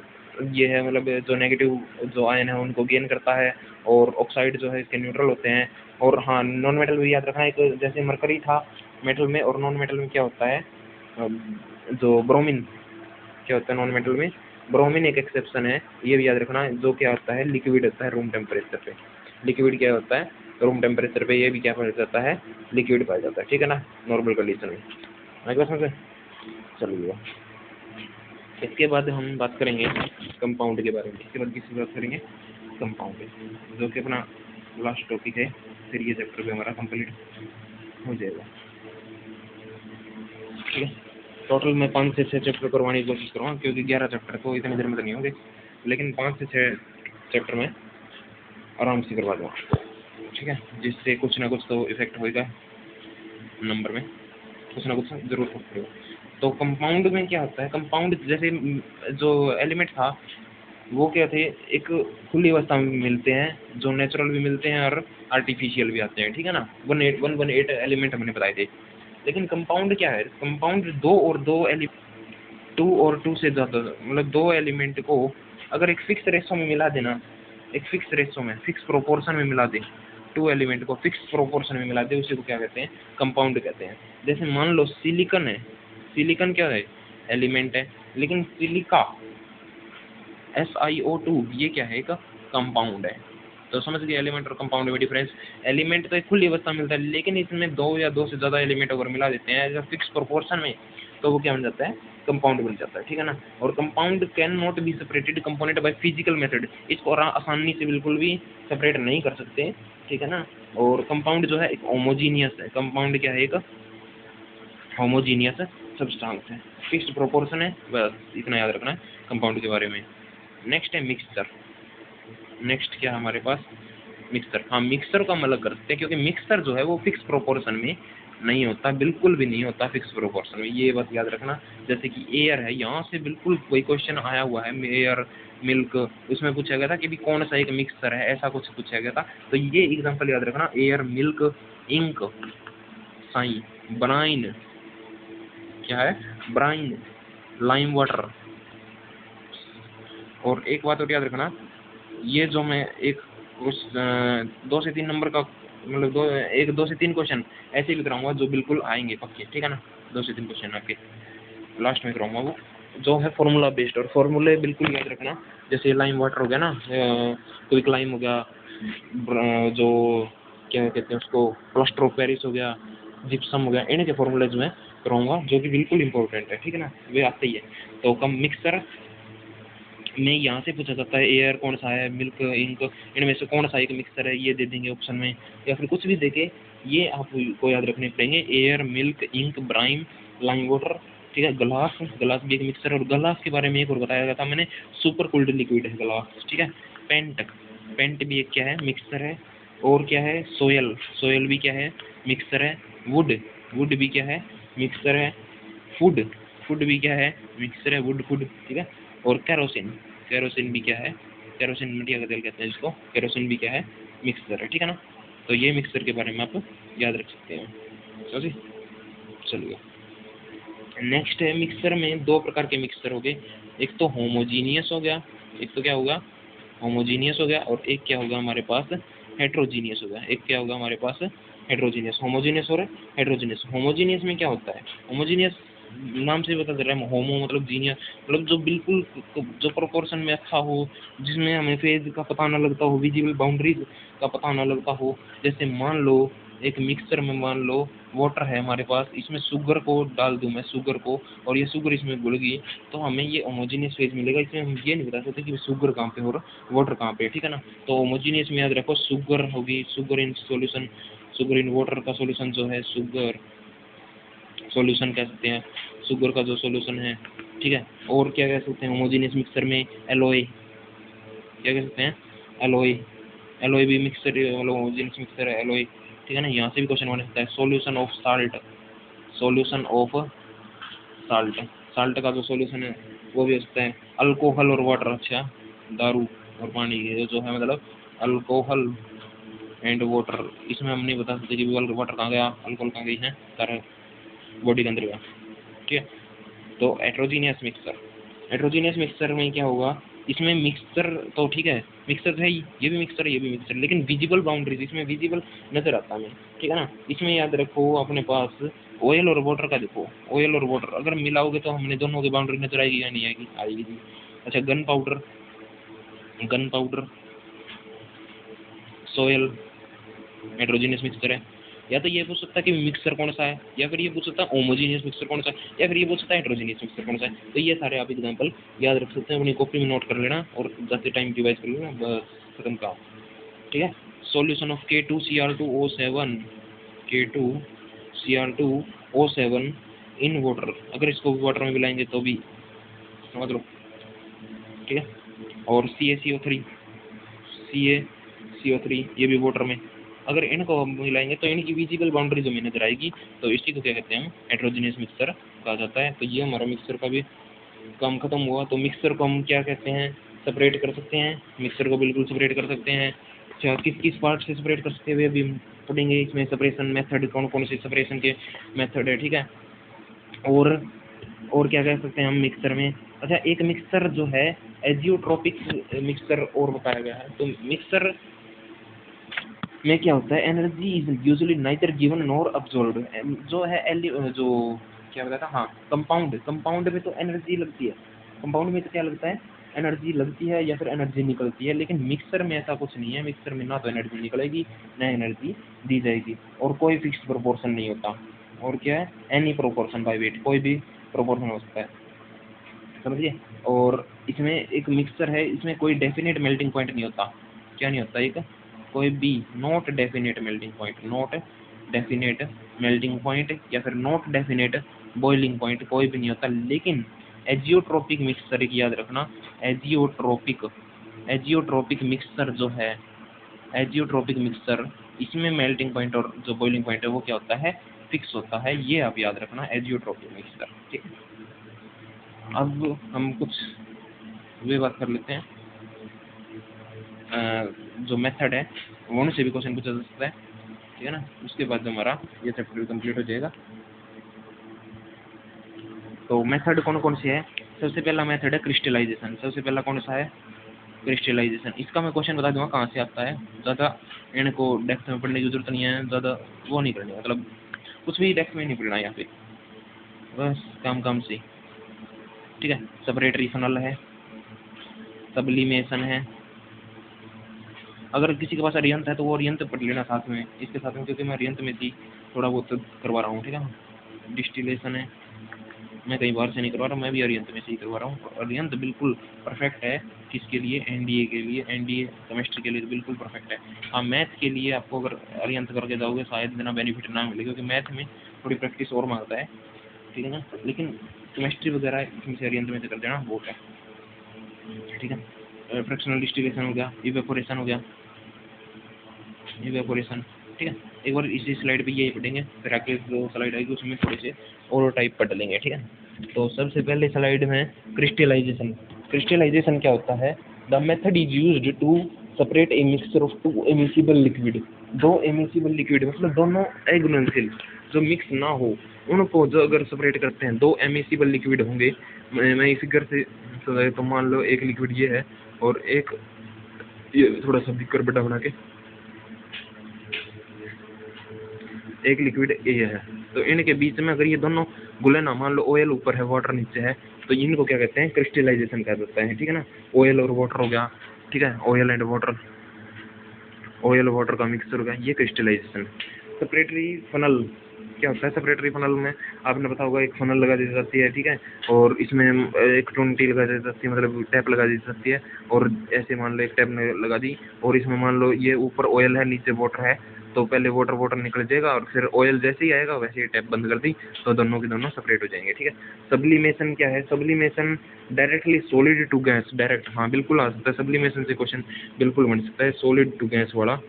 ये है मतलब जो नेगेटिव जो आयन है उनको गेन करता है, और ऑक्साइड जो है इसके न्यूट्रल होते हैं। और हाँ नॉन मेटल भी याद रखना, एक जैसे मरकरी था मेटल में और नॉन मेटल में क्या होता है, जो ब्रोमीन क्या होता है नॉन मेटल में, ब्रोमीन एक एक्सेप्शन है, ये भी याद रखना, जो क्या होता है लिक्विड होता है रूम टेम्परेचर पे। लिक्विड क्या होता है रूम टेम्परेचर पे, ये भी क्या पाया जाता है लिक्विड पाया जाता है, ठीक है ना, नॉर्मल कंडीशन में। आगे समझे, चलिए इसके बाद हम बात करेंगे कंपाउंड के बारे में। इसके बाद किसी बात करेंगे कंपाउंड, जो कि अपना लास्ट टॉपिक है, फिर ये चैप्टर भी हमारा कंप्लीट हो जाएगा, ठीक है। टोटल मैं 5 से 6 चैप्टर करवाने की कोशिश करूँगा, क्योंकि 11 चैप्टर तो इतनी देर में तो नहीं होंगे, लेकिन 5 से 6 चैप्टर में आराम से करवा दूँगा, ठीक है, जिससे कुछ ना कुछ तो इफेक्ट होएगा नंबर में, कुछ ना कुछ जरूर होगा। तो कंपाउंड में क्या होता है, कंपाउंड जैसे जो एलिमेंट था वो क्या थे, एक खुली अवस्था में मिलते हैं, जो नेचुरल भी मिलते हैं और आर्टिफिशियल भी आते हैं, ठीक है ना, 118 एलिमेंट हमने बताए थे। लेकिन कंपाउंड क्या है, कंपाउंड 2 और 2 से ज़्यादा, मतलब 2 एलिमेंट को अगर एक फिक्स रेशो में मिला देना, एक फिक्स रेशो में फिक्स प्रोपोर्शन में मिला दे, 2 एलिमेंट को फिक्स प्रोपोर्शन में मिला दे, उसी को क्या कहते हैं कंपाउंड कहते हैं। जैसे मान लो सिलिकन है, सिलिकन क्या है एलिमेंट है, लेकिन सिलिका SiO2 ये क्या है, एक कंपाउंड है। तो समझ गए एलिमेंट और कंपाउंड में डिफरेंस। एलिमेंट तो एक खुली अवस्था में मिलता है, लेकिन इसमें 2 या 2 से ज़्यादा एलिमेंट अगर मिला देते हैं एज फिक्स प्रोपोर्शन में, तो वो क्या बन जाता है कंपाउंड बन जाता है, ठीक है ना। और compound can not be separated component by physical method, इसको आसानी से बिल्कुल भी सेपरेट नहीं कर सकते, ठीक है ना। और कंपाउंड जो है एक होमोजीनियस है, कंपाउंड क्या है एक होमोजीनियस सब्सटेंस है, फिक्स्ड प्रोपोर्शन है, बस इतना याद रखना है कंपाउंड के बारे में। नेक्स्ट है मिक्सचर। नेक्स्ट क्या है हमारे पास मिक्सचर। हाँ मिक्सचर को हम अलग कर सकते हैं, क्योंकि मिक्सचर जो है वो फिक्स प्रोपोर्शन में नहीं होता, बिल्कुल भी नहीं होता फिक्स प्रोपोर्शन में, ये बात याद रखना। जैसे कि एयर है, यहाँ से बिल्कुल कोई क्वेश्चन आया हुआ है एयर मिल्क, उसमें पूछा गया था कि भी कौन सा एक मिक्सचर है, ऐसा कुछ पूछा गया था। तो ये एग्जाम्पल याद रखना, air milk ink sign brine, क्या है ब्राइन लाइम वाटर। और एक बात और याद रखना, ये जो मैं एक उस 2 से 3 नंबर का मतलब 2 से 3 क्वेश्चन ऐसे भी कराऊंगा जो बिल्कुल आएंगे पक्के, ठीक है ना। 2 से 3 क्वेश्चन आपके लास्ट में कराऊंगा, वो जो है फॉर्मूला बेस्ड, और फॉर्मूले बिल्कुल याद रखना। जैसे लाइम वाटर हो गया ना, क्विक लाइम हो गया, जो क्या कहते हैं उसको प्लास्टर ऑफ पेरिस हो गया, जिप्सम हो गया, इनके फॉर्मूले में कराऊंगा जो कि बिल्कुल इंपॉर्टेंट है, ठीक है ना, वे आते ही है। तो कम मिक्सर में यहाँ से पूछा जाता है एयर कौन सा है, मिल्क इंक, इनमें से कौन सा एक मिक्सर है, ये दे देंगे ऑप्शन में, या फिर कुछ भी देके ये आपको याद रखने पड़ेंगे, air milk ink brine lime water, ठीक है। गलास, गलास भी एक मिक्सर है, और गलास के बारे में एक और बताया गया था मैंने, सुपर कूल्ड लिक्विड है गलास, ठीक है। पेंट, पेंट भी एक क्या है मिक्सर है। और क्या है सोयल, सोयल भी क्या है मिक्सर है। वुड, वुड भी क्या है मिक्सर है। फूड, फूड भी क्या है मिक्सर है, वुड फूड, ठीक है। और कैरोसिन, कैरोसिन भी क्या है, कैरोसिन मिट्टी का तेल कहते हैं जिसको, कैरोसिन भी क्या है मिक्सर है, ठीक है ना। तो ये मिक्सर के बारे में आप याद रख सकते हैं, समझे। चलिए नेक्स्ट है मिक्सर में 2 प्रकार के मिक्सर हो गए, एक तो होमोजीनियस हो गया, एक तो क्या होगा होमोजीनियस हो गया, और एक क्या होगा हमारे पास हेट्रोजीनियस हो गया। एक क्या होगा हमारे पास हेट्रोजीनियस, होमोजीनियस और हेट्रोजीनियस। होमोजीनियस में क्या होता है, होमोजीनियस नाम से पता चल रहा है, होमो मतलब जीनियस, मतलब जो बिल्कुल जो प्रोपोर्शन में अच्छा हो, जिसमें हमें फेज का पता ना लगता हो, विजिबल बाउंड्रीज का पता ना लगता हो। जैसे मान लो एक मिक्सर में मान लो वाटर है हमारे पास, इसमें शुगर को डाल दूं मैं, शुगर को, और ये शुगर इसमें घुल गई, तो हमें ये होमोजीनियस फेज मिलेगा। इसमें हम ये नहीं बता सकते कि शुगर कहाँ पे और वाटर कहाँ पे, ठीक है ना। तो होमोजीनियस में याद रखो शुगर होगी, sugar in solution, sugar in water का सॉल्यूशन जो है शुगर सॉल्यूशन कह सकते हैं, शुगर का जो सॉल्यूशन है, ठीक है। और क्या कह सकते हैं होमोजीनियस मिक्सर में एलोय, क्या कह सकते हैं एलोय, एलोय भी मिक्सर होमोजीनियस मिक्सर है एलोय, ठीक है ना। यहाँ से भी क्वेश्चन बन सकता है solution of salt, solution of salt, salt का जो सॉल्यूशन है वो भी हो सकता है अल्कोहल और वाटर, अच्छा दारू और पानी जो है मतलब अल्कोहल एंड वाटर, इसमें हम नहीं बता सकते कि वाटर कहाँ गया अल्कोहल कहाँ गई है, सारा बॉडी के अंदर गया, ठीक है। तो हेट्रोजीनियस मिक्सर, हेट्रोजीनियस मिक्सर में क्या होगा इसमें मिक्सचर तो ठीक है, मिक्सचर है ही, ये भी मिक्सचर है, ये भी मिक्सचर, लेकिन विजिबल बाउंड्रीज इसमें विजिबल नजर आता है हमें, ठीक है ना। इसमें याद रखो अपने पास ऑयल और वाटर का, देखो ऑयल और वाटर अगर मिलाओगे तो हमने दोनों की बाउंड्री नजर आएगी या नहीं आएगी, आएगी जी। अच्छा gun powder, gun powder, soil, heterogeneous mixture है। या तो ये पूछ सकता है कि मिक्सचर कौन सा है, या फिर ये पूछ सकता है होमोजीनियस मिक्सचर कौन सा है, या फिर ये पूछ सकता है हेट्रोजीनियस मिक्सचर कौन सा है। तो ये सारे आप एग्जांपल याद रख सकते हैं, अपनी कॉपी में नोट कर लेना और जाते टाइम रिवाइज कर लेना, बस खत्म काम, ठीक है। Solution of K2Cr2O7, K2Cr2O7 in water, अगर इसको वाटर में मिलाएंगे तो भी समझ लो, ठीक है। और CaCO3, CaCO3 ये भी वाटर में, अगर इनको हम मिलाएंगे तो इनकी विजिबल बाउंड्री जो में नजर आएगी, तो इसी को क्या कहते हैं, हेट्रोजीनियस मिक्सचर कहा जाता है। तो ये हमारा मिक्सचर का भी काम खत्म हुआ। तो मिक्सचर को हम क्या कहते हैं, सेपरेट कर सकते हैं, मिक्सचर को बिल्कुल सेपरेट कर सकते हैं। अच्छा किस किस पार्ट से सेपरेट कर सकते हैं अभी हम पढ़ेंगे, इसमें सेपरेशन मेथड कौन कौन से सेपरेशन के मेथड है, ठीक है। और क्या कह सकते हैं हम मिक्सचर में। अच्छा एक मिक्सचर जो है एजियोट्रोपिक मिक्सचर और बताया गया है। तो मिक्सचर में क्या होता है, energy is usually neither given nor absorbed, जो है जो क्या बताया था, हाँ कंपाउंड में तो एनर्जी लगती है, कंपाउंड में तो क्या लगता है, एनर्जी लगती है या फिर एनर्जी निकलती है, लेकिन मिक्सर में ऐसा कुछ नहीं है। मिक्सर में ना तो एनर्जी निकलेगी ना एनर्जी दी जाएगी, और कोई फिक्स प्रोपोर्शन नहीं होता। और क्या है, एनी प्रोपोर्शन बाय वेट, कोई भी प्रोपोर्शन हो सकता है, समझिए। और इसमें एक मिक्सचर है, इसमें कोई डेफिनेट मेल्टिंग पॉइंट नहीं होता, क्या नहीं होता, एक कोई भी not definite melting point, not definite melting point या फिर नॉट डेफिनेट बॉइलिंग पॉइंट कोई भी नहीं होता। लेकिन एजियोट्रोपिक मिक्सचर की याद रखना, एजियोट्रोपिक मिक्सचर जो है, एजियोट्रोपिक मिक्सचर इसमें मेल्टिंग पॉइंट और जो बॉइलिंग पॉइंट है वो क्या होता है, फिक्स होता है, ये आप याद रखना एजियोट्रोपिक मिक्सचर, ठीक है। अब हम कुछ वे बात कर लेते हैं, जो मेथड है वो से भी क्वेश्चन पूछा जा सकता है, ठीक है ना। उसके बाद जो हमारा ये चैप्टर कंप्लीट हो जाएगा। तो मेथड कौन कौन से है, सबसे पहला मेथड है क्रिस्टलाइजेशन। सबसे पहला कौन सा है, क्रिस्टलाइजेशन। इसका मैं क्वेश्चन बता दूंगा कहाँ से आता है, ज़्यादा इनको डेप्थ में पढ़ने की जरूरत नहीं है, ज़्यादा वो नहीं करनी, मतलब कुछ भी डेप्थ में नहीं पढ़ना यहाँ पे, बस काम से, ठीक है। सेपरेटरी फनल है, सब्लिमेशन है, अगर किसी के पास अरियंत है तो वो अरियंत पढ़ लेना साथ में, इसके साथ में, क्योंकि मैं अरियंत में थी थोड़ा बहुत करवा रहा हूँ, ठीक है। डिस्टिलेशन है, मैं कहीं बाहर से नहीं करवा रहा हूँ, मैं भी अरियंत में से ही करवा रहा हूँ। अरियंत बिल्कुल परफेक्ट है, किसके लिए, एनडीए के लिए, एनडीए केमिस्ट्री के लिए तो बिल्कुल परफेक्ट है। हाँ मैथ के लिए आपको अगर अरियंत करके जाओगे शायद इतना बेनिफिट ना मिले, क्योंकि मैथ में थोड़ी प्रैक्टिस और मांगता है, ठीक है ना। लेकिन केमिस्ट्री वगैरह इसमें से अरियंत में से कर देना बहुत है, ठीक है। फ्रैक्शनल डिस्टिलेशन हो गया, इवेपोरेशन हो गया, इवेपोरेशन, ठीक है। एक बार इसी स्लाइड पे यही पढ़ेंगे, फिर आगे जो स्लाइड आएगी उसमें थोड़े से और टाइप पढ़ लेंगे, ठीक है। तो सबसे पहले स्लाइड में क्रिस्टलाइजेशन। क्रिस्टलाइजेशन क्या होता है, the method is used to separate a mixture of two immiscible liquid. दो एमिसिबल लिक्विड मतलब दोनों एग्नोसिल जो मिक्स ना हो उनको जो अगर सेपरेट करते हैं, दो एमिसिबल लिक्विड होंगे, मैं इस फिगर से तो मान लो एक लिक्विड ये है और एक ये, थोड़ा सा फिगर बड़ा बना के, एक लिक्विड ये है, तो इनके बीच में अगर ये दोनों घुले ना, मान लो ऑयल ऊपर है वाटर नीचे है, तो इनको क्या कहते हैं, क्रिस्टलाइजेशन कहा जाता है, ठीक है ना। ऑयल और वाटर हो गया, ठीक है, oil and water, oil water का मिक्सचर हो गया, ये क्रिस्टलाइजेशन। सेपरेटरी फनल क्या होता है, सेपरेटरी फनल में आपने पता होगा एक फनल लगा दी जाती है, ठीक है, और इसमें एक टूंटी लगा दी जाती है, मतलब टैप लगा दी जाती है, और ऐसे मान लो एक टैप लगा दी, और इसमें मान लो ये ऊपर ऑयल है नीचे वाटर है, तो पहले वाटर निकल जाएगा और फिर ऑयल जैसे ही आएगा वैसे ही टैप बंद कर दी, तो दोनों के दोनों सेपरेट हो जाएंगे, ठीक है। सब्लिमेशन क्या है, sublimation directly solid to gas, direct, हाँ बिल्कुल आ सकता है सब्लिमेशन से क्वेश्चन, बिल्कुल बन सकता है सॉलिड टू गैस वाला,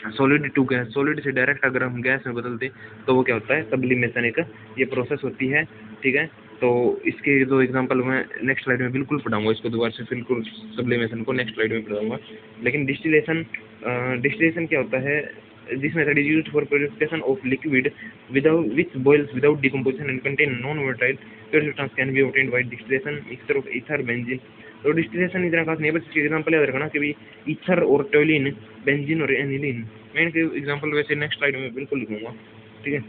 सॉलिड टू गैस, सॉलिड से डायरेक्ट अगर हम गैस में बदलते तो वो क्या होता है, सब्लिमेशन एक ये प्रोसेस होती है, ठीक है। तो इसके जो एग्जांपल मैं नेक्स्ट स्लाइड में बिल्कुल पढ़ाऊंगा, इसको दोबारा से बिल्कुल सब्लिमेशन को नेक्स्ट स्लाइड में पढ़ाऊंगा। लेकिन डिस्टिलेशन, डिस्टिलेशन क्या होता है, This method is used for purification of liquid which boils without decomposition and contain non-volatile pure substance can be obtained by distillation mixture of ether benzene। तो डिस्टिलेशन इतना खास नहीं है, बस इसके एग्जांपल याद रखना कि भाई ईथर और टोलिन, बेंजीन और एनिलीन। मैं इनके एग्जांपल वैसे नेक्स्ट स्लाइड में बिल्कुल लिखूंगा, ठीक है,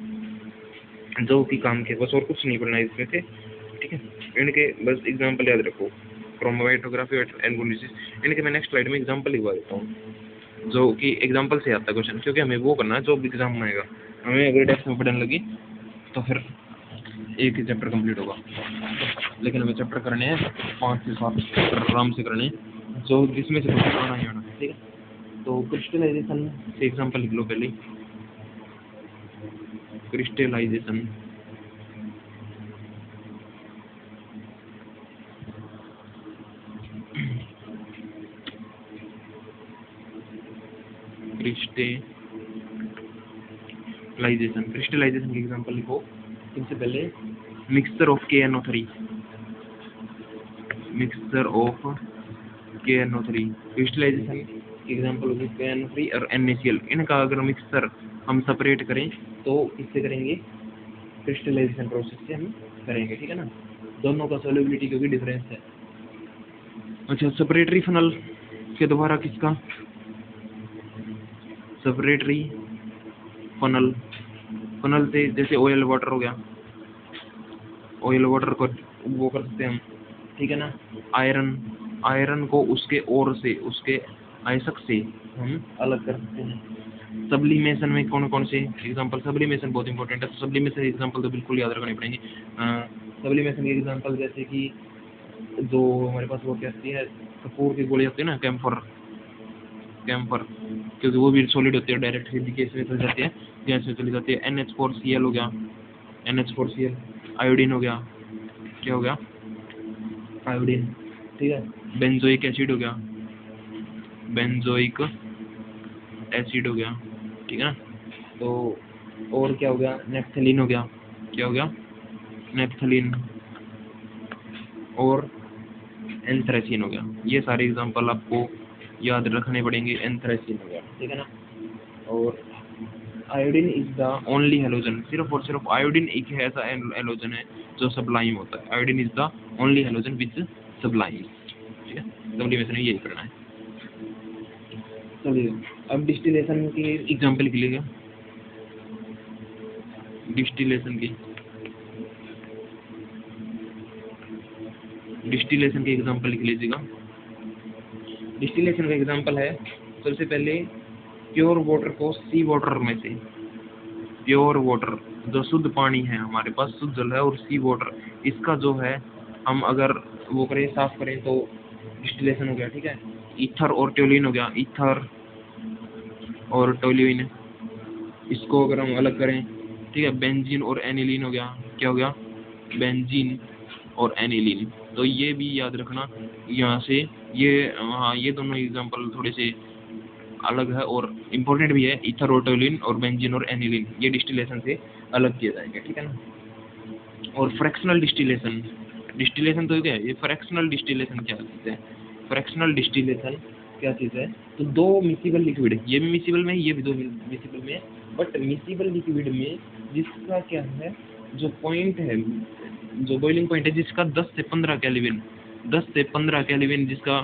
जो कि काम के, बस और कुछ नहीं पढ़ना है इसमें से, ठीक है। इनके बस एग्जांपल याद रखो, क्रोमेटोग्राफी और एल्गोलिसिस, इनके मैं नेक्स्ट स्लाइड में एग्जांपल लिखवा देता हूँ जो कि एग्जांपल से आता है क्वेश्चन, क्योंकि हमें वो करना है जो एग्जाम में आएगा। हमें अगर डेस्क में पढ़ने लगी तो फिर एक ही चैप्टर कंप्लीट होगा, लेकिन हमें चैप्टर करने हैं 5 से 7 चैप्टर आराम से करने हैं, जो जिसमें से कुछ आना ही होना है, ठीक है। तो क्रिस्टलाइजेशन से एग्जांपल लिख लो पहले। क्रिस्टलाइजेशन, क्रिस्टलाइजेशन के एग्जांपल लिखो। सबसे पहले mixture of KNO3, mixture of KNO3, crystallization के एग्जांपल होगी KNO3 और NaCl। इनका अगर मिक्सचर हम सेपरेट करें तो किससे करेंगे, क्रिस्टलाइजेशन प्रोसेस से हम करेंगे, ठीक है ना। दोनों का सॉल्युबिलिटी क्योंकि डिफरेंस है। अच्छा, सेपरेटरी फनल के द्वारा किसका, सेपरेटरी फनल, फनल से जैसे ऑयल वाटर हो गया, ऑयल वाटर को वो कर सकते हैं हम, ठीक है ना। आयरन को उसके ओर से, उसके आयस्क से हम अलग कर सकते हैं। सब्लिमेशन में कौन कौन से एग्जांपल, सब्लिमेशन बहुत इंपॉर्टेंट है, तो सब्लिमेशन एग्जांपल तो बिल्कुल याद रखने पड़ेंगे। सब्लिमेशन के एग्जांपल जैसे कि जो हमारे पास वो क्या आती है, कपूर की गोली आती है ना, कैम्फर, क्योंकि वो भी सॉलिड होती है, डायरेक्ट गैस में चली जाती है, गैस में चली जाती है। NH4Cl हो गया, NH4Cl, आयोडीन हो गया, क्या हो गया, आयोडीन, ठीक है। बेंजोइक एसिड हो गया, बेंजोइक एसिड हो गया, ठीक है ना। तो और क्या हो गया, नेप्थलीन हो गया, क्या हो गया, नेप्थलीन, और एंथ्रेसिन हो गया। ये सारे एग्जांपल आपको याद रखने पड़ेंगे। एंथ्रेसिन हो गया, ठीक है ना। और iodine is the only halogen, सिर्फ और सिर्फ आयोडीन एक ऐसा हेलोजन है जो सब्लाइम होता है। Iodine is the only halogen which sublime, ठीक है। सब्लिमेशन में यही करना है। चलिए अब डिस्टिलेशन की एग्जांपल लिख लीजिएगा, डिस्टिलेशन के एग्जांपल लिख लीजिएगा। डिस्टिलेशन का एग्जांपल है, सबसे पहले प्योर वाटर को सी वाटर में से, प्योर वाटर जो शुद्ध पानी है हमारे पास, शुद्ध जल है, और सी वाटर इसका जो है हम अगर वो करें, साफ करें तो डिस्टिलेशन हो गया, ठीक है। ईथर और टोलिन हो गया, ईथर और टोलिन, इसको अगर हम अलग करें, ठीक है। बेंजीन और एनिलीन हो गया, क्या हो गया, बेंजीन और एनिलीन। तो ये भी याद रखना यहाँ से, ये हाँ, ये दोनों एग्जांपल थोड़े से अलग है और इम्पोर्टेंट भी है। ईथर और टोलिन और बेंजीन और एनिलीन ये डिस्टिलेशन से अलग किए जाएंगे, ठीक है ना। और फ्रैक्शनल डिस्टिलेशन, डिस्टिलेशन तो क्या है, ये फ्रैक्शनल डिस्टिलेशन क्या चीज़ है, फ्रैक्शनल डिस्टिलेशन क्या चीज़ है, तो दो मिसिबल लिक्विड, ये भी मिसिबल में है, ये भी दो मिसिबल में है, बट मिसिबल लिक्विड में जिसका क्या है, जो पॉइंट है, जो बॉइलिंग पॉइंट है, जिसका 10 से 15 केल्विन, 10 से 15 केल्विन जिसका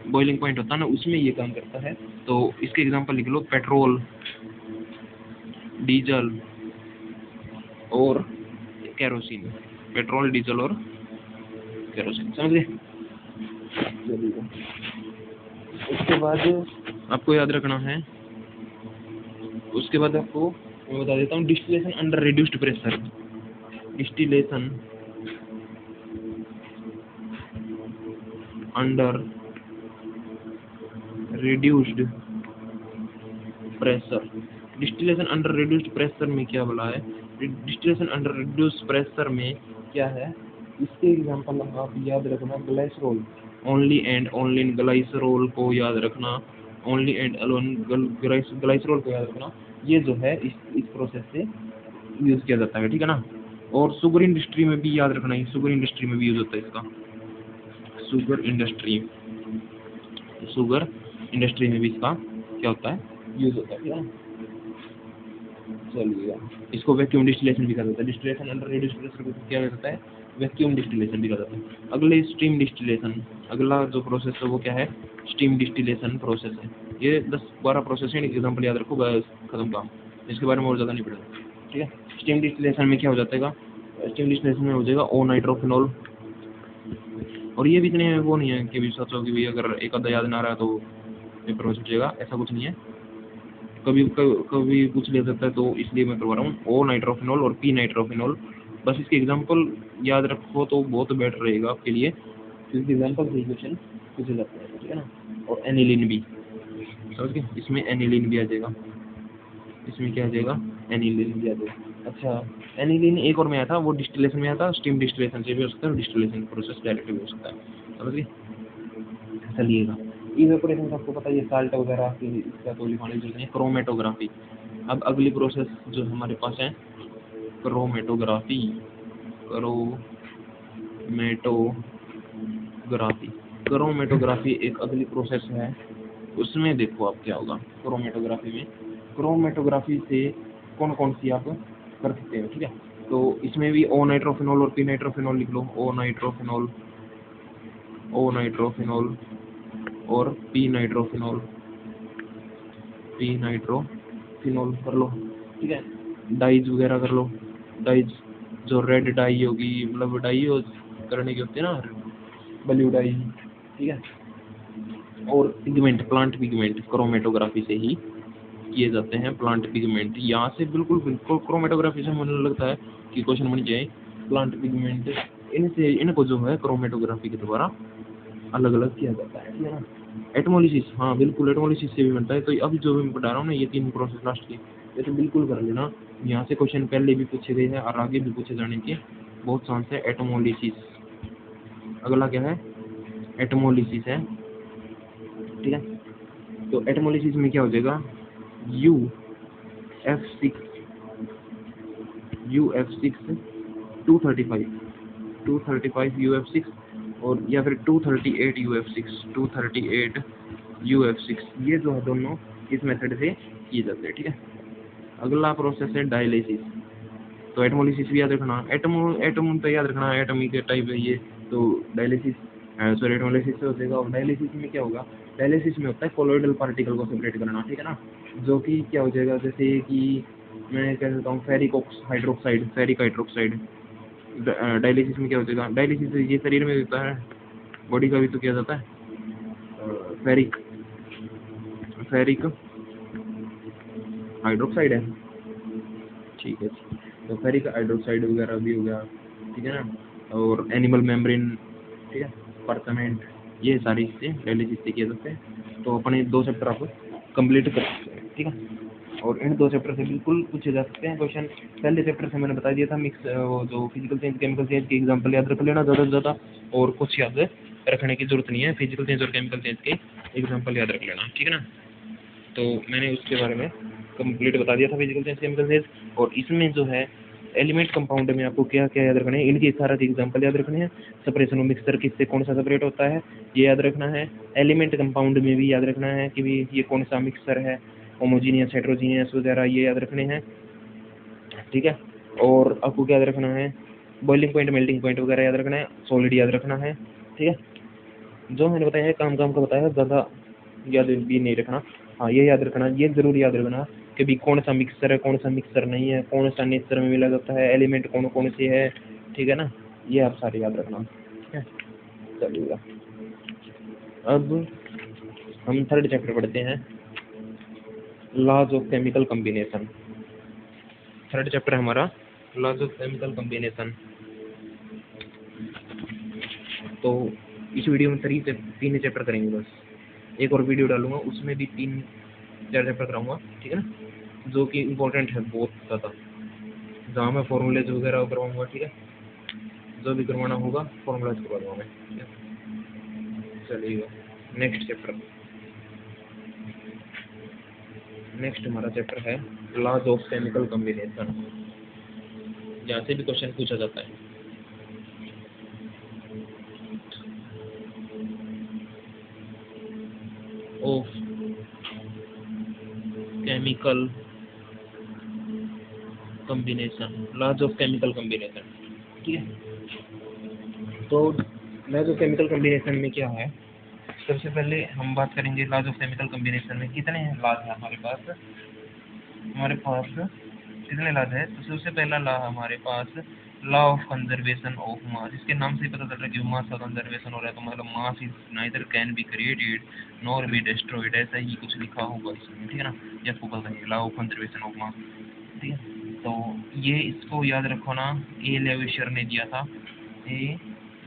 बॉइलिंग पॉइंट होता है ना, उसमें ये काम करता है। तो इसके एग्जांपल लिख लो, पेट्रोल, डीजल और केरोसिन, पेट्रोल, डीजल और केरोसिन, समझ गए। उसके बाद आपको याद रखना है, उसके बाद आपको मैं बता देता हूँ, distillation under reduced pressure, distillation under reduced pressure. Distillation under reduced pressure में क्या बोला है, डिस्टिलेशन अंडर रिड्यूस्ड प्रेशर में क्या है, इसके एग्जांपल आप याद रखना, glycerol, only and only glycerol को याद रखना, ओनली एंड अलोन ग्लाइसरॉल को याद रखना। ये जो है इस प्रोसेस से यूज किया जाता है, ठीक है ना। और शुगर इंडस्ट्री में भी याद रखना है, शुगर इंडस्ट्री में भी यूज होता है इसका, शुगर इंडस्ट्री में भी इसका क्या होता है, यूज होता है, ठीक है ना। चलिएगा, इसको वैक्यूम डिस्टिलेशन भी कहा जाता है। डिस्टिलेशन अंडर रेडियस प्रेशर को क्या जाता है, वैक्यूम डिस्टिलेशन भी कहा जाता है। अगले स्टीम डिस्टिलेशन, अगला जो प्रोसेस है वो क्या है, स्टीम डिस्टिलेशन प्रोसेस है। ये 10-12 प्रोसेस है, एग्जाम्पल याद रखो, बस खत्म काम, इसके बारे में और ज़्यादा नहीं पढ़ेगा, ठीक है। स्टीम डिस्टिलेशन में क्या हो जाता है, स्टीम डिस्टिलेशन में हो जाएगा ओ नाइट्रोफिनॉल। और ये भी इतने वो नहीं है कि भी सोचो कि भाई अगर एक आधा याद ना रहा तो पेपर में छूटेगा, ऐसा कुछ नहीं है, कभी कुछ ले सकता है, तो इसलिए मैं करवा रहा हूँ ओ नाइट्रोफिनॉल और पी नाइट्रोफिनॉल। बस इसके एग्जांपल याद रखो तो बहुत बेटर रहेगा आपके लिए, क्योंकि एग्जांपल से क्वेश्चन पूछे जाते हैं, ठीक है ना। और एनिलीन भी, समझ गए, इसमें एनिलीन भी आ जाएगा, इसमें क्या आ जाएगा, एनिलीन भी आ जाएगा। अच्छा, एनिलीन एक और में आया था, वो डिस्टिलेशन में आया था, स्टीम डिस्टिलेशन से भी हो सकता है, डिस्टिलेशन प्रोसेस डायरेक्ट भी हो सकता है, समझ गए। चलिएगा, इवेपोरेशन आपको पता है, साल्ट वगैरह की इसका तो लिखाने की जरूरत नहीं है। क्रोमेटोग्राफी, अब अगली प्रोसेस जो हमारे पास है, क्रोमेटोग्राफी। क्रोमेटोग्राफी क्रोमेटोग्राफी एक अगली प्रोसेस है। उसमें देखो आप क्या होगा क्रोमेटोग्राफी में, क्रोमेटोग्राफी से कौन कौन सी आप कर सकते हो, ठीक है। तो इसमें भी ओ नाइट्रोफिनॉल और पी नाइट्रोफिनॉल लिख लो, ओ नाइट्रोफिनॉल और पी नाइट्रोफिनॉल कर लो, ठीक है। डाइज वगैरह कर लो, डाइज जो रेड डाई होगी, मतलब डाई करने की होती है ना, ब्लू डाई, ठीक है। और पिगमेंट, प्लांट पिगमेंट क्रोमेटोग्राफी से ही किए जाते हैं, प्लांट पिगमेंट। यहाँ से बिल्कुल बिल्कुल क्रोमेटोग्राफी से मुझे लगता है कि क्वेश्चन बन जाए, प्लांट पिगमेंट, इनसे इनको जो है क्रोमेटोग्राफी के द्वारा अलग अलग किया जाता है, ठीक है ना। एटमोलिसिस, हाँ बिल्कुल, एटमोलिसिस से भी बनता है। तो अभी जो मैं बता रहा हूँ ना, ये 3 प्रोसेस लास्ट की, ये तो बिल्कुल कर लेना। यहाँ से क्वेश्चन पहले भी पूछे गए हैं और आगे भी पूछे जाने के बहुत चांस है। एटमोलिसिस, अगला क्या है, एटमोलिसिस है, ठीक है। तो एटमोलिसिस में क्या हो जाएगा, UF6 235 UF6 और या फिर 238 UF6 ये जो है दोनों इस मेथड से किए जाते हैं, ठीक है। अगला प्रोसेस है डायलिसिस। तो एटमोलिसिस भी याद रखना, एटम तो याद रखना, एटॉमिक टाइप है ये। तो डायलिसिस, सॉरी, एटमोलिसिस से हो जाएगा। और डायलिसिस में क्या होगा, डायलिसिस में होता है कोलोइडल पार्टिकल को सेपरेट करना, ठीक है ना। जो कि क्या हो जाएगा, जैसे कि मैं कह सकता हूँ फेरिक हाइड्रोक्साइड। डायलिसिस में क्या हो जाएगा, डायलिसिस ये शरीर में होता है, बॉडी का भी तो किया जाता है, फेरिक हाइड्रोक्साइड है, ठीक है। तो फेरिक हाइड्रोक्साइड वगैरह भी हो गया, ठीक है ना। और एनिमल मेम्ब्रेन, ठीक है, परसमेंट, ये सारी चीज़ें डायलिसिस से किए जाते हैं। तो अपने 2 चैप्टर आप कंप्लीट कर सकते हैं, ठीक है। और इन 2 चैप्टर से बिल्कुल पूछे जा सकते हैं क्वेश्चन। पहले चैप्टर से मैंने बता दिया था, मिक्स वो जो फिजिकल चेंज केमिकल चेंज के एग्जाम्पल याद रख लेना ज़्यादा से ज़्यादा, और कुछ याद रखने की जरूरत नहीं है, फिजिकल चेंज और केमिकल चेंज के एग्जाम्पल याद रख लेना, ठीक है ना। तो मैंने उसके बारे में कंप्लीट बता दिया था, फिजिकल चेंज केमिकल चेंज। और इसमें जो है एलिमेंट कंपाउंड में आपको क्या क्या याद रखना है, इनके सारा एग्जाम्पल याद रखने हैं। सेपरेशन और मिक्सचर किससे कौन सा सेपरेट होता है ये याद रखना है। एलिमेंट कंपाउंड में भी याद रखना है कि भी ये कौन सा मिक्सचर है, होमोजीनियस हेट्रोजीनियस वगैरह ये याद रखने हैं, ठीक है। और आपको क्या याद रखना है, बॉइलिंग पॉइंट, मेल्टिंग पॉइंट वगैरह याद रखना है, सॉलिड याद रखना है, ठीक है। जो मैंने बताया है काम का बताया, ज़्यादा याद भी नहीं रखना। हाँ, ये याद रखना, ये जरूर याद रखना कि भी कौन सा मिक्सचर है, कौन सा मिक्सचर नहीं है, कौन सा नेचर में मिला जाता है, एलिमेंट कौन कौन से है, ठीक है ना। ये आप सारे याद रखना, ठीक है। चलिएगा, अब हम थर्ड चैप्टर पढ़ते हैं, laws of chemical combination. Third chapter हमारा लॉज ऑफ केमिकल कॉम्बिनेशन। तो इस वीडियो में 3 चैप्टर करेंगे, बस एक और वीडियो डालूंगा उसमें भी 3-4 चैप्टर कराऊंगा, ठीक है ना, जो कि इम्पोर्टेंट है बहुत ज़्यादा, जहाँ मैं फॉर्मूलेज वगैरह करवाऊंगा, ठीक है। जो भी करवाना होगा फॉर्मूलाज करवा दूँगा मैं, ठीक है। चलिएगा, नेक्स्ट हमारा चैप्टर है लॉज ऑफ केमिकल कॉम्बिनेशन। यहाँ से भी क्वेश्चन पूछा जाता है। Of chemical combination, laws of chemical combination, ठीक है। तो लॉज ऑफ केमिकल कम्बिनेशन में क्या है, सबसे पहले हम बात करेंगे लॉज ऑफ केमिकल कम्बिनेशन में कितने लॉज है हमारे पास कितने लॉज है। तो सबसे पहला लॉ हमारे पास law of conservation of mass, इसके नाम से ही पता चल रहा है कि मास का कंजर्वेशन हो रहा है, तो मतलब mass is neither can be created nor be destroyed, ऐसा ही कुछ लिखा होगा इसमें, ठीक है ना। ये आपको पता है लॉ ऑफ कंजर्वेशन ऑफ मास, ठीक है। तो ये इसको याद रखो ना, ए लेविशियर ने दिया था, ए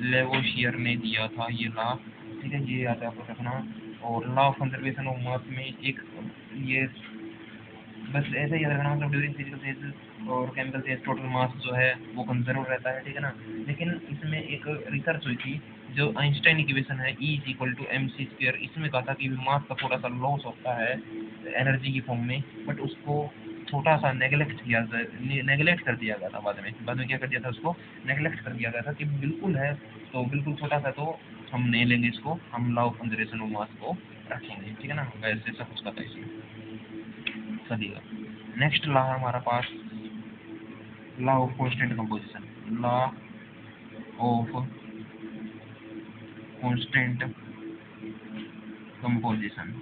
लेवोशियर ने दिया था ये लॉ, ठीक है, ये याद आपको रखना। और लॉ ऑफ कंजर्वेशन ऑफ मास में एक ये बस ऐसे ही याद रखना, मतलब ड्यूरिंग फिजिकल चेंज और केमिकल चेंज टोटल मास जो है वो कंजर्व रहता है, ठीक है ना। लेकिन इसमें एक रिसर्च हुई थी जो आइंस्टाइन इक्वेशन है E is equal to mc², इसमें कहा था कि मास का थोड़ा सा लॉस होता है एनर्जी की फॉर्म में, बट उसको थोड़ा सा नेगलेक्ट कर दिया गया था बाद में क्या कर दिया था, उसको नेगलेक्ट कर दिया गया था कि बिल्कुल है तो बिल्कुल छोटा सा तो हम नहीं लेंगे इसको, हम लॉ ऑफ कंजर्वेशन ऑफ मास को रखेंगे, ठीक है ना। वैसे सब कुछ था इसमें चलिएगा। नेक्स्ट लॉ है हमारा पास law of constant composition, law of constant composition,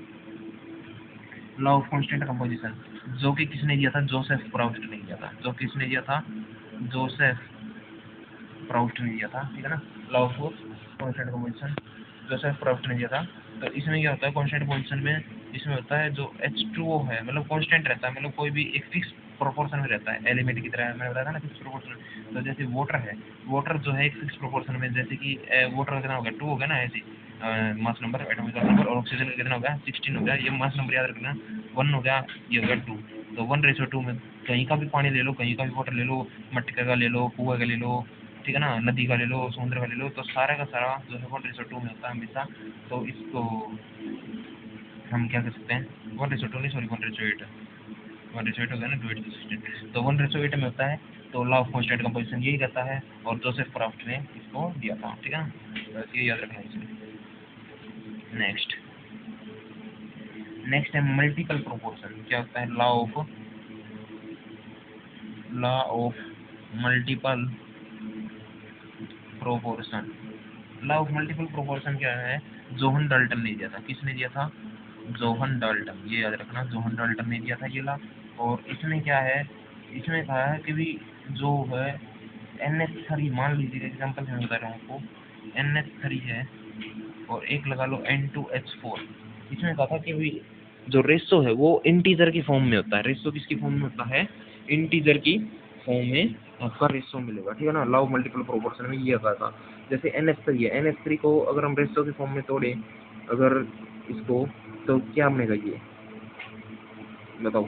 law of constant composition, जो कि किसने दिया था, जोसेफ प्राउस्ट ने दिया था, जो किसने दिया था, जोसेफ प्राउस्ट ने दिया था, ठीक है ना। Law of constant composition Joseph Proust ने दिया था। तो इसमें क्या होता है कांस्टेंट कंपोजिशन में, इसमें होता है जो H2O है मतलब कांस्टेंट रहता है, मतलब कोई भी एक फिक्स प्रोपोर्शन में रहता है, एलिमेंट की तरह मैंने बताया था ना फिक्स प्रोपोर्शन। तो जैसे वाटर है, वाटर जो है एक फिक्स प्रोपोर्शन में, जैसे कि वाटर का कितना हो गया 2 हो गया ना, ऐसे मास नंबर एटॉमिक नंबर, और ऑक्सीजन का कितना हो गया 16 हो गया, ये मास नंबर याद रखना, 1 हो गया, ये हो गया 2। तो 1:2 में कहीं का भी पानी ले लो, कहीं का भी वाटर ले लो, मटके का ले लो, कुएं का ले लो, ठीक है ना, नदी का ले लो, समुद्र का ले लो, तो सारा का सारा जो है 1:2 में होता है हमेशा। तो इसको हम क्या कर सकते हैं, 1:2 नहीं सॉरी 1:8, 1:8 हो गया ना, 2:16, तो 1:8 में होता है। तो लॉ ऑफ कांस्टेंट कंपोजिशन यही रहता है, और जोसेफ क्राफ्ट ने इसको दिया था, ठीक है ना, बस ये याद रखना है इसमें। नेक्स्ट है मल्टीपल प्रोपोर्शन, क्या होता है, law of multiple proportion, law of multiple proportion क्या है, जोहन डाल्टन ने दिया था, किसने दिया था, जोहन डाल्टन, ये याद रखना, जोहन डाल्टन ने दिया था ये लॉ। और इसमें क्या है, इसमें कहा है कि भी जो है NH3, मान लीजिए एग्जांपल मैं बता रहा हूँ आपको, NH3 है और एक लगा लो N2H4, इसमें कहा था कि भी जो रेशो है वो इंटीजर की फॉर्म में होता है, रेशो किसकी फॉर्म में होता है, इंटीजर की फॉर्म में आपका रेशो मिलेगा, ठीक है ना। लॉ ऑफ मल्टीपल प्रोपोर्शन में ये कहा था, जैसे NH3 है, NH3 को अगर हम रेशो की फॉर्म में तोड़े अगर इसको, तो क्या बनेगा, ये बताओ,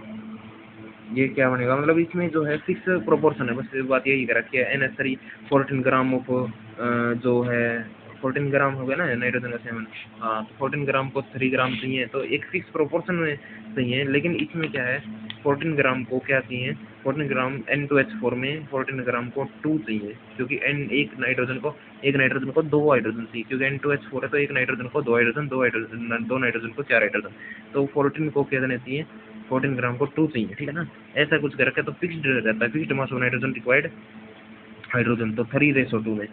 ये क्या बनेगा, मतलब इसमें जो है फिक्स प्रोपोर्शन है, बस बात यही कर रखी है। NH3 14 ग्राम ऑफ जो है 14 ग्राम हो गया ना नाइट्रोजन का 7, हाँ, तो 14 ग्राम को 3 ग्राम चाहिए, तो एक फिक्स प्रोपोर्शन में चाहिए। लेकिन इसमें क्या है 14 ग्राम को क्या चाहिए, 14 ग्राम N2H4 में 14 ग्राम को 2 चाहिए, क्योंकि एक नाइट्रोजन को 2 हाइड्रोजन चाहिए, क्योंकि N2H4 है तो एक नाइट्रोजन को 2 हाइड्रोजन, 2 नाइट्रोजन को 4 हाइड्रोजन, तो 14 को क्या चाहिए, 14 ग्राम को 2 चाहिए, ठीक है ना। ऐसा कुछ कर रखा है, तो फिक्स्ड रहता है, fixed mass of nitrogen required hydrogen, तो 3:2 में,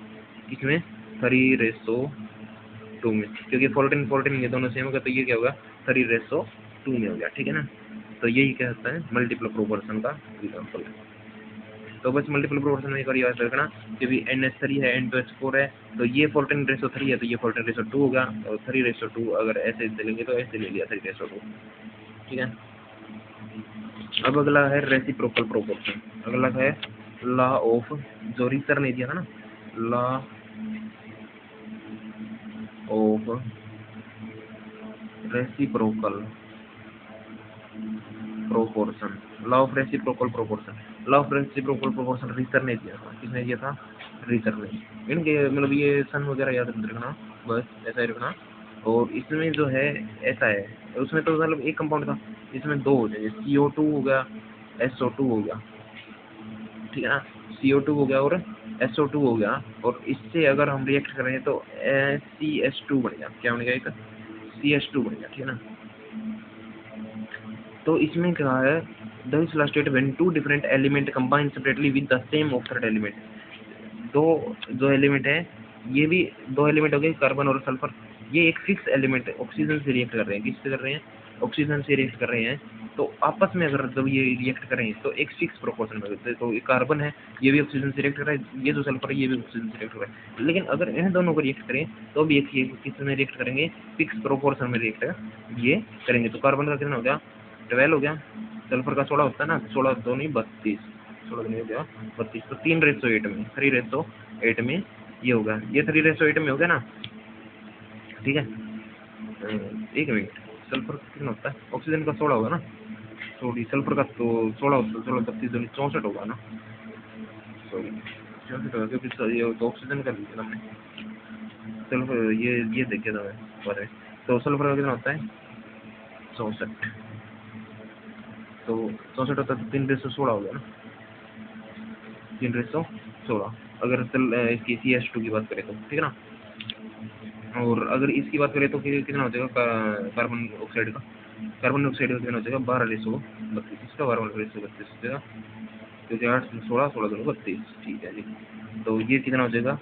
इसमें 3:2 में, क्योंकि 14 ये दोनों सेम होगा, तो ये क्या होगा 3:2 में हो गया, ठीक है ना। तो यही क्या होता है मल्टीपल प्रोपोर्शन का एग्जाम्पल है। तो बस मल्टीपल प्रोपोर्शन में एक बार याद रखना कि भी NH3 है, N2H4 है, तो ये 14:3 है, तो ये 14:2 होगा, और 3:2 अगर ऐसे लेंगे तो ऐसे ले लिया 3:2, ठीक है। अब अगला है रेसिप्रोकल प्रोपोर्शन, अगला है लॉ ऑफ, जो रिसर ने दिया था ना, law of reciprocal proportion, law of reciprocal proportion, law of reciprocal proportion Richter ने दिया था, किसने दिया था, रिसर ने। इनके मतलब ये सन वगैरह याद रखना, बस ऐसा ही रखना। और इसमें जो है ऐसा है, उसमें तो मतलब एक कंपाउंड था, इसमें 2 हो जाएंगे, CO2 हो गया, SO2 हो गया, ठीक है ना, CO2 हो गया और SO2 हो गया, और इससे अगर हम रिएक्ट करें तो CH2 बनेगा, क्या बनेगा, एक CH2 बनेगा, ठीक है ना। तो इसमें क्या है Thus last state when two different element combine separately with the same of third element. दो एलिमेंट है, ये भी दो एलिमेंट हो गए कार्बन और सल्फर, ये एक फिक्स एलिमेंट ऑक्सीजन से रिएक्ट कर रहे हैं, किससे कर रहे हैं, ऑक्सीजन से रिएक्ट कर रहे हैं, तो आपस में अगर जब ये रिएक्ट करें तो एक फिक्स प्रोपोर्शन में होते हैं, तो ये कार्बन है ये भी ऑक्सीजन से रिएक्ट कर रहा है, ये जो सल्फर है ये भी ऑक्सीजन से रिएक्ट कर रहा है, लेकिन अगर इन दोनों को रिएक्ट करें तो भी एक किस में रिएक्ट करेंगे, फिक्स प्रोपोर्शन में रिएक्ट ये करेंगे। तो कार्बन का कितना हो गया 12 हो गया, सल्फर का 16 होता है ना, 16 दो नहीं 32, 16 नहीं हो गया 32, तो 3:8 में 3:8 में ये होगा, ये 3:8 में हो गया ना, ठीक है। एक मिनट, सल्फर का कितना होता है, ऑक्सीजन का 16 होगा ना, सॉरी सल्फर का तो 16 होता है, 16 32 दूनी 64 होगा ना, सॉरी 64 होगा क्योंकि ये तो ऑक्सीजन का लिया हमने, सल्फर ये देखिए था बारे में, तो सल्फर का कितना होता है 64, तो 64 होता है तो 3:16 हो गया ना, 3:16 अगर इसकी CH2 की बात करें तो, ठीक है ना। और अगर इसकी बात करें तो कितना हो जाएगा कार्बन ऑक्साइड का कितना हो जाएगा 12:32, इसका 12:32 हो जाएगा क्योंकि 8 16 16 2 32, ठीक है जी। तो ये कितना हो जाएगा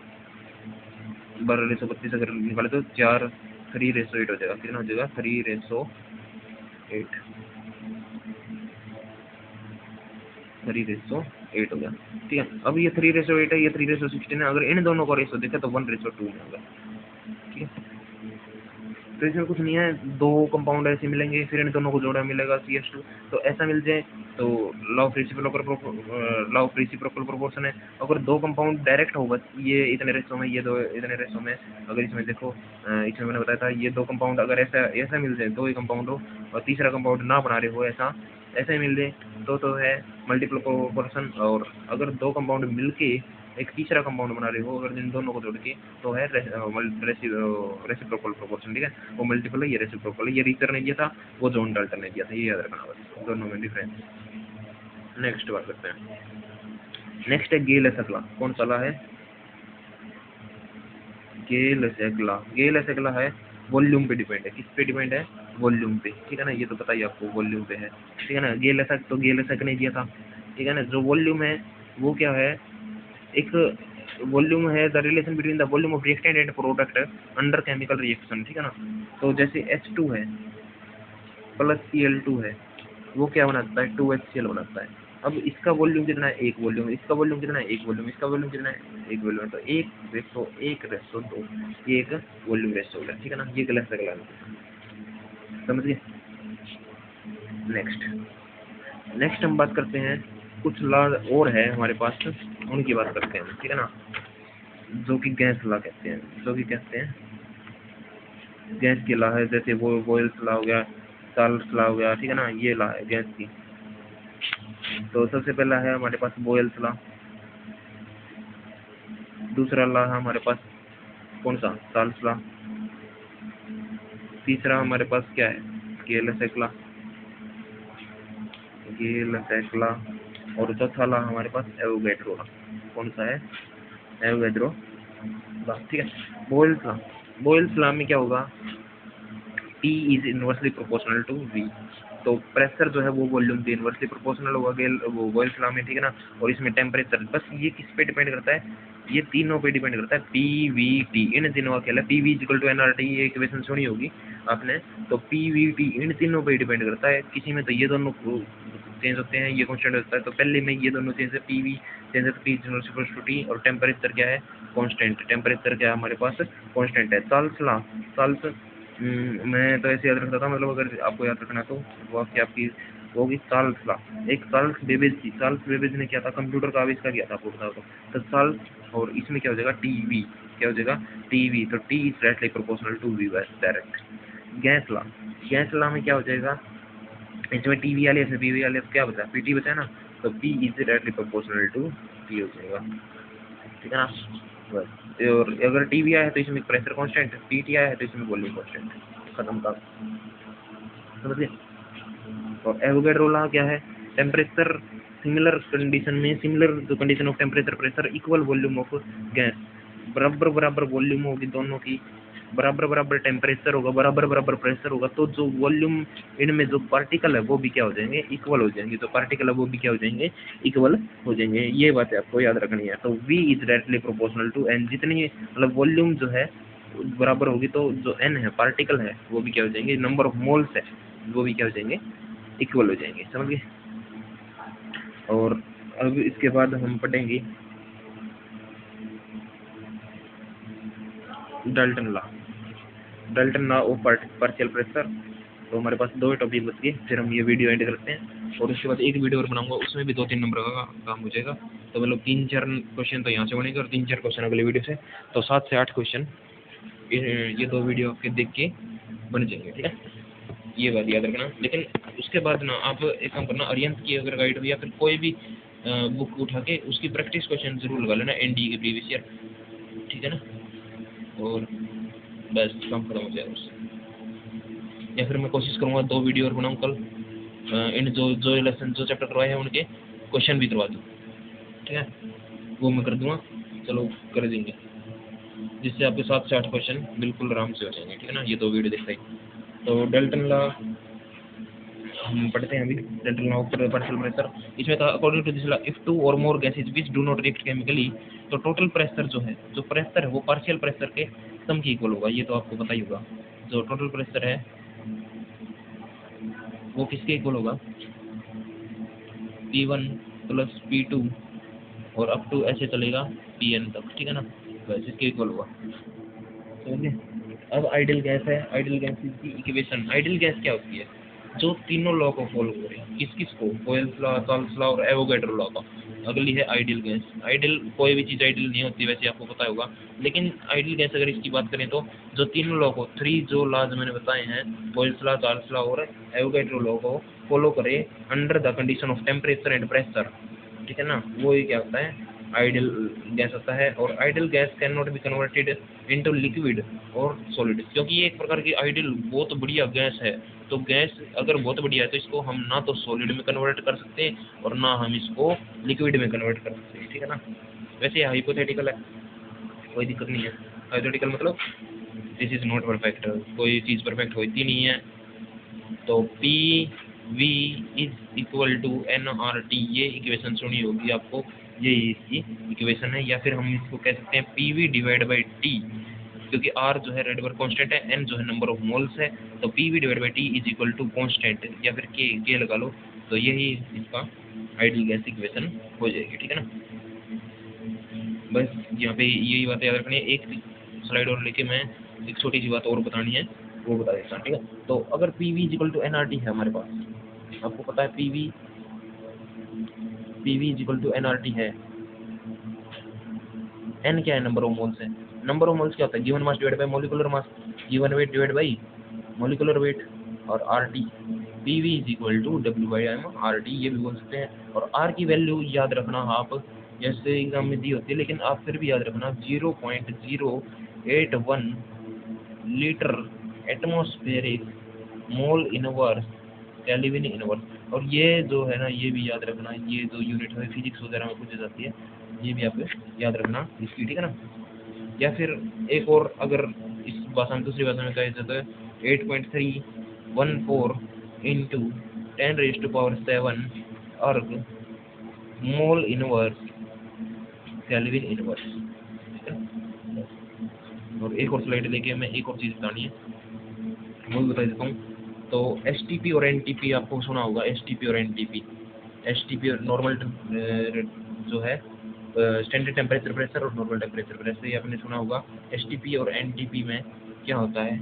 12:32 अगर निकाले तो 3:8 हो जाएगा, कितना हो जाएगा 3:8 हो गया, ठीक है। अब ये 3:8 है, ये 3:16 है, अगर इन दोनों का रेशो देखा तो 1:2 में होगा, ठीक है। तो इसमें कुछ नहीं है, दो कंपाउंड ऐसे मिलेंगे फिर इन दोनों को जोड़ा मिलेगा CH2, तो ऐसा मिल जाए तो लॉ ऑफ रेसिप्रोकल प्रोपोर्शन है। अगर दो कंपाउंड डायरेक्ट होगा ये इतने रेशो में, ये दो इतने रेशो में, अगर इसमें देखो इसमें मैंने बताया था ये दो कंपाउंड अगर ऐसा मिल जाए, दो ही कंपाउंड हो और तीसरा कंपाउंड ना बना रहे हो, ऐसा ही मिल जाए तो है मल्टीपल प्रोपोर्शन। और अगर दो कंपाउंड मिलके एक तीसरा कंपाउंड बना रहे हो अगर इन दोनों को जोड़ के तो है रेसिप्रोकल प्रोपोर्शन, ठीक है। वो मल्टीपल है, ये रेसिप्रोकल है, ये रिचर ने दिया था, वो जॉन डाल्टन ने दिया था, ये याद रखना बस, दोनों में डिफरेंस। नेक्स्ट बात करते हैं, नेक्स्ट है गेल-लेसाक लॉ। कौन सा लॉ है, गेल-लेसाक लॉ है, वॉल्यूम पे डिपेंड है, किस पे डिपेंड है, वॉल्यूम पे, ठीक है ना, ये तो पता ही आपको वॉल्यूम पे है, ठीक है ना। गेल-लेसाक ने दिया था, ठीक है ना। जो वॉल्यूम है वो क्या है, एक वॉल्यूम है the relation between the volume of reactant and product under chemical reaction, ठीक है ना। तो जैसे H2 है प्लस Cl2 है, वो क्या बनाता है 2HCl बनाता है। अब इसका वॉल्यूम कितना है, एक वॉल्यूम, इसका वॉल्यूम कितना है, एक वॉल्यूम, इसका वॉल्यूम कितना है, एक वॉल्यूम, तो 1:1:2 ये एक वॉल्यूम रेशो है, ठीक है ना। ये गलत है, समझ गए। नेक्स्ट हम बात करते हैं, कुछ लॉ और है हमारे पास, उनकी बात करते हैं, ठीक है ना, जो कि गैस लॉ कहते हैं, गैस की लॉ है, जैसे वो बॉयल्स लॉ हो गया, चार्ल्स लॉ हो गया, ठीक है ना, ये लॉ है गैस की। तो सबसे पहला है हमारे पास बॉयल्स लॉ, दूसरा लॉ है हमारे पास कौन सा, चार्ल्स लॉ, तीसरा हमारे पास क्या है गेल-लेसाक लॉ, और चौथा लॉ हमारे पास एवोगैड्रो लॉ। कौन सा है, एवोगैड्रो लॉ, ठीक है। बॉयल्स लॉ में क्या होगा, T is inversely proportional to V, तो प्रेशर जो है वो वॉल्यूम के इनवर्सली प्रोपोर्शनल होगा वो बॉयल्स लॉ में, ठीक है ना। और इसमें टेम्परेचर, बस ये किस पे डिपेंड करता है, ये तीनों पे डिपेंड करता है, PVT, इन तीनों का खेल है, PV = nRT, ये इक्वेशन सुनी होगी आपने, तो PVT इन तीनों पे डिपेंड करता है, किसी में तो ये दोनों चेंज होते हैं, ये कांस्टेंट होता है, तो पहले में ये दोनों चेंज है, PV चेंज है तो P = T, और टेम्परेचर क्या है कांस्टेंट, टेम्परेचर क्या है हमारे पास कांस्टेंट है। चार्ल्स मैं तो ऐसे याद रखता था, मतलब अगर आपको याद रखना तो वो आपकी होगी चार्ल्स लॉ, एक चार्ल्स बेबेज ने क्या था, कंप्यूटर का आविष्कार किया था, आपको बता दो, तो चार्ल्स, और इसमें क्या हो जाएगा TV, क्या हो जाएगा TV, तो T is directly proportional to V बस डायरेक्ट। गैस लॉ में क्या हो जाएगा, इसमें TV वाले इसमें PV वाले, क्या बचा, PT बचा ना, तो P is directly proportional to T हो जाएगा, ठीक है ना बस। और अगर TV आया है तो इसमें प्रेशर कांस्टेंट, PT आया है तो इसमें वॉल्यूम कांस्टेंट, खत्म था, समझिए। और एवोगैड्रो लॉ क्या है, temperature similar condition of temperature pressure equal volume of gas, बराबर वॉल्यूम होगी दोनों की, बराबर बराबर टेम्परेचर होगा, बराबर बराबर प्रेशर होगा, तो जो वॉल्यूम इनमें जो पार्टिकल है वो भी क्या हो जाएंगे, इक्वल हो जाएंगे। जो पार्टिकल है वो भी क्या हो जाएंगे, इक्वल हो जाएंगे। ये बात आपको याद रखनी है। तो V is directly proportional to N। जितनी मतलब वॉल्यूम जो है बराबर होगी तो जो N है पार्टिकल है वो भी क्या हो जाएंगे, नंबर ऑफ मोल्स है वो भी क्या हो जाएंगे, इक्वल हो जाएंगे। समझ गए। और अब इसके बाद हम पढ़ेंगे Dalton law, Dalton law of partial pressure. तो हमारे पास 2 टॉपिक बच गए, फिर हम ये वीडियो एंड करते हैं। और उसके बाद एक वीडियो और बनाऊंगा, उसमें भी 2-3 नंबर का काम हो जाएगा। तो मतलब 3-4 क्वेश्चन तो यहाँ से बनेंगे और 3-4 क्वेश्चन अगले वीडियो से। तो 7 से 8 क्वेश्चन ये 2 वीडियो आपके देख के बन जाएंगे, ठीक है। ये बात याद रखना। लेकिन उसके बाद ना आप एक काम करना, अरिहंत की अगर गाइड हो या फिर कोई भी बुक उठा के उसकी प्रैक्टिस क्वेश्चन जरूर लगा लेना, एनडीए के प्रीवियस ईयर, ठीक है ना। और बस काम खत्म हो जाएगा उससे। या फिर मैं कोशिश करूँगा 2 वीडियो और बनाऊँ कल, इन जो जो लेसन जो चैप्टर करवाए हैं उनके क्वेश्चन भी करवा दूँ, ठीक है। वो मैं कर दूँगा, चलो कर देंगे, जिससे आपके 7 से 8 क्वेश्चन बिल्कुल आराम से हो जाएंगे, ठीक है ना। ये 2 वीडियो देखते ही। तो डाल्टन लॉ हम पढ़ते हैं अभी, Dalton law of partial pressure. इसमें था according to this law if 2 और more gases which do not react chemically, तो टोटल प्रेशर जो है, जो प्रेशर है वो पार्शियल प्रेशर के सम की इक्वल होगा। ये तो आपको पता ही होगा। जो टोटल प्रेशर है वो किसके इक्वल होगा, P1 प्लस P2 और अप टू ऐसे चलेगा Pn तक, ठीक है ना। बस इसके इक्वल होगा, समझे। अब आइडियल गैस है, आइडियल गैस की इक्वेशन, आइडियल गैस क्या होती है, जो तीनों लॉ को फॉलो करे। किस किस को, बॉयल्स लॉ, चार्ल्स लॉ और एवोगैड्रो लॉ का। अगली है आइडियल गैस। आइडियल कोई भी चीज़ आइडियल नहीं होती, वैसे आपको पता होगा। लेकिन आइडियल गैस अगर इसकी बात करें तो जो तीनों लॉ को, 3 जो लॉज मैंने बताए हैं, बॉयल्स लॉ, चार्ल्स लॉ और एवोगैड्रो लॉ को फॉलो करे under the condition of temperature and pressure, ठीक है ना, वो ही क्या होता है, आइडियल गैस होता है। और ideal gas can not be converted into liquid और सॉलिड, क्योंकि ये एक प्रकार की आइडियल बहुत बढ़िया गैस है। तो गैस अगर बहुत बढ़िया है तो इसको हम ना तो सॉलिड में कन्वर्ट कर सकते हैं और ना हम इसको लिक्विड में कन्वर्ट कर सकते हैं, ठीक है ना। वैसे ये हाइपोथेटिकल है, कोई दिक्कत नहीं है। हाइपोथेटिकल मतलब दिस इज नॉट परफेक्ट, कोई चीज़ परफेक्ट होती नहीं है। तो P V is equal to N R T, ये इक्वेशन सुनी होगी आपको, ये इसकी इक्वेशन है। या फिर हम इसको कह सकते हैं P V divide by T, क्योंकि आर जो है रेडबर कांस्टेंट है, एन जो है नंबर ऑफ मोल्स है। तो P V divide by T is equal to constant, या फिर के लगा लो। तो यही इसका आइडियल गैस इक्वेशन हो जाएगी, ठीक है ना। बस यहाँ पे यही बात याद रखनी है। एक स्लाइड और लेके मैं एक छोटी सी बात और बतानी है, वो बता देता हूँ, ठीक है। तो अगर P V is equal to N R T है हमारे पास, आपको पता है P V is equal to N R T है। एन क्या है, नंबर ऑफ मोल्स है। नंबर ऑफ मोल्स क्या होता है, given mass divide by molecular mass, given weight divide by molecular weight. और R T, P V is equal to W by M R T, ये भी बोल सकते हैं। और आर की वैल्यू याद रखना आप, जैसे एग्जाम में दी होती है, लेकिन आप फिर भी याद रखना 0.081 litre atmospheric mole inverse kelvin inverse. और ये जो है ना, ये भी याद रखना, ये जो यूनिट है फिजिक्स वगैरह में पूछी जाती है, ये भी आपको याद रखना इसकी, ठीक है ना। या फिर एक और अगर इस भाषा में, दूसरी भाषा में कहा जाता है 8.314 इंटू 10⁻⁷ अर्ग मोल इनवर्स केल्विन इनवर्स। और एक और स्लाइड लेके मैं एक और चीज़ बतानी है, वो भी बता देता हूँ। तो एसटीपी और एनटीपी आपको सुना होगा, एसटीपी और एनटीपी। एसटीपी और नॉर्मल जो है स्टैंडर्ड टेम्परेचर प्रेशर, और नॉर्मल टेम्परेचर प्रेशर, ये आपने सुना होगा। एसटीपी और एनटीपी में क्या होता है,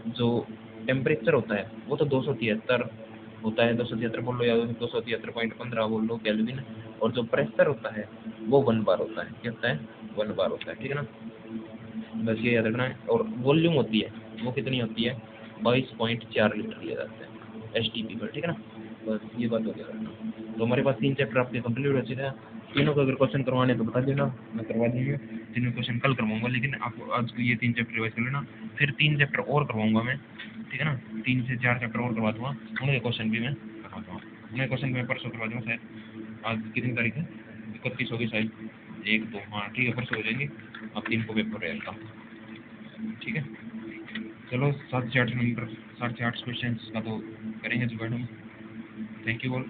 जो टेम्परेचर होता है वो तो 273 होता है, 273 बोल लो या 273.15 बोल लो केल्विन। और जो प्रेशर होता है वो 1 बार होता है, क्या होता है, 1 बार होता है, ठीक है ना। बस ये याद रखना है। और वॉल्यूम होती है वो कितनी होती है, 22.4 लीटर लिया जाता है एसटीपी पर, ठीक है ना। बस ये बात हो गया रखना। तो हमारे पास 3 चैप्टर आपके कंप्लीट हो चुके हैं। तीनों को अगर क्वेश्चन करवाने तो बता देना, मैं करवा दूँगा। तीनों क्वेश्चन कल करवाऊंगा, लेकिन आप आज ये 3 चैप्टर रिवाइज कर लेना। फिर 3 चैप्टर और करवाऊंगा मैं, ठीक है ना। 3 से 4 चैप्टर और करवा दूँगा, उनके क्वेश्चन भी मैं करवा दूँगा। उनके क्वेश्चन मैं परसों करवा दूँगा शायद। आज कितनी तारीख है, 31 होगी शायद, 1 2, हाँ ठीक है, परसों हो जाएंगे। अब 3 को पेपर रहेगा, ठीक है। चलो 7 से 8 क्वेश्चन का तो करेंगे जुगाड़ हम। Thank you all.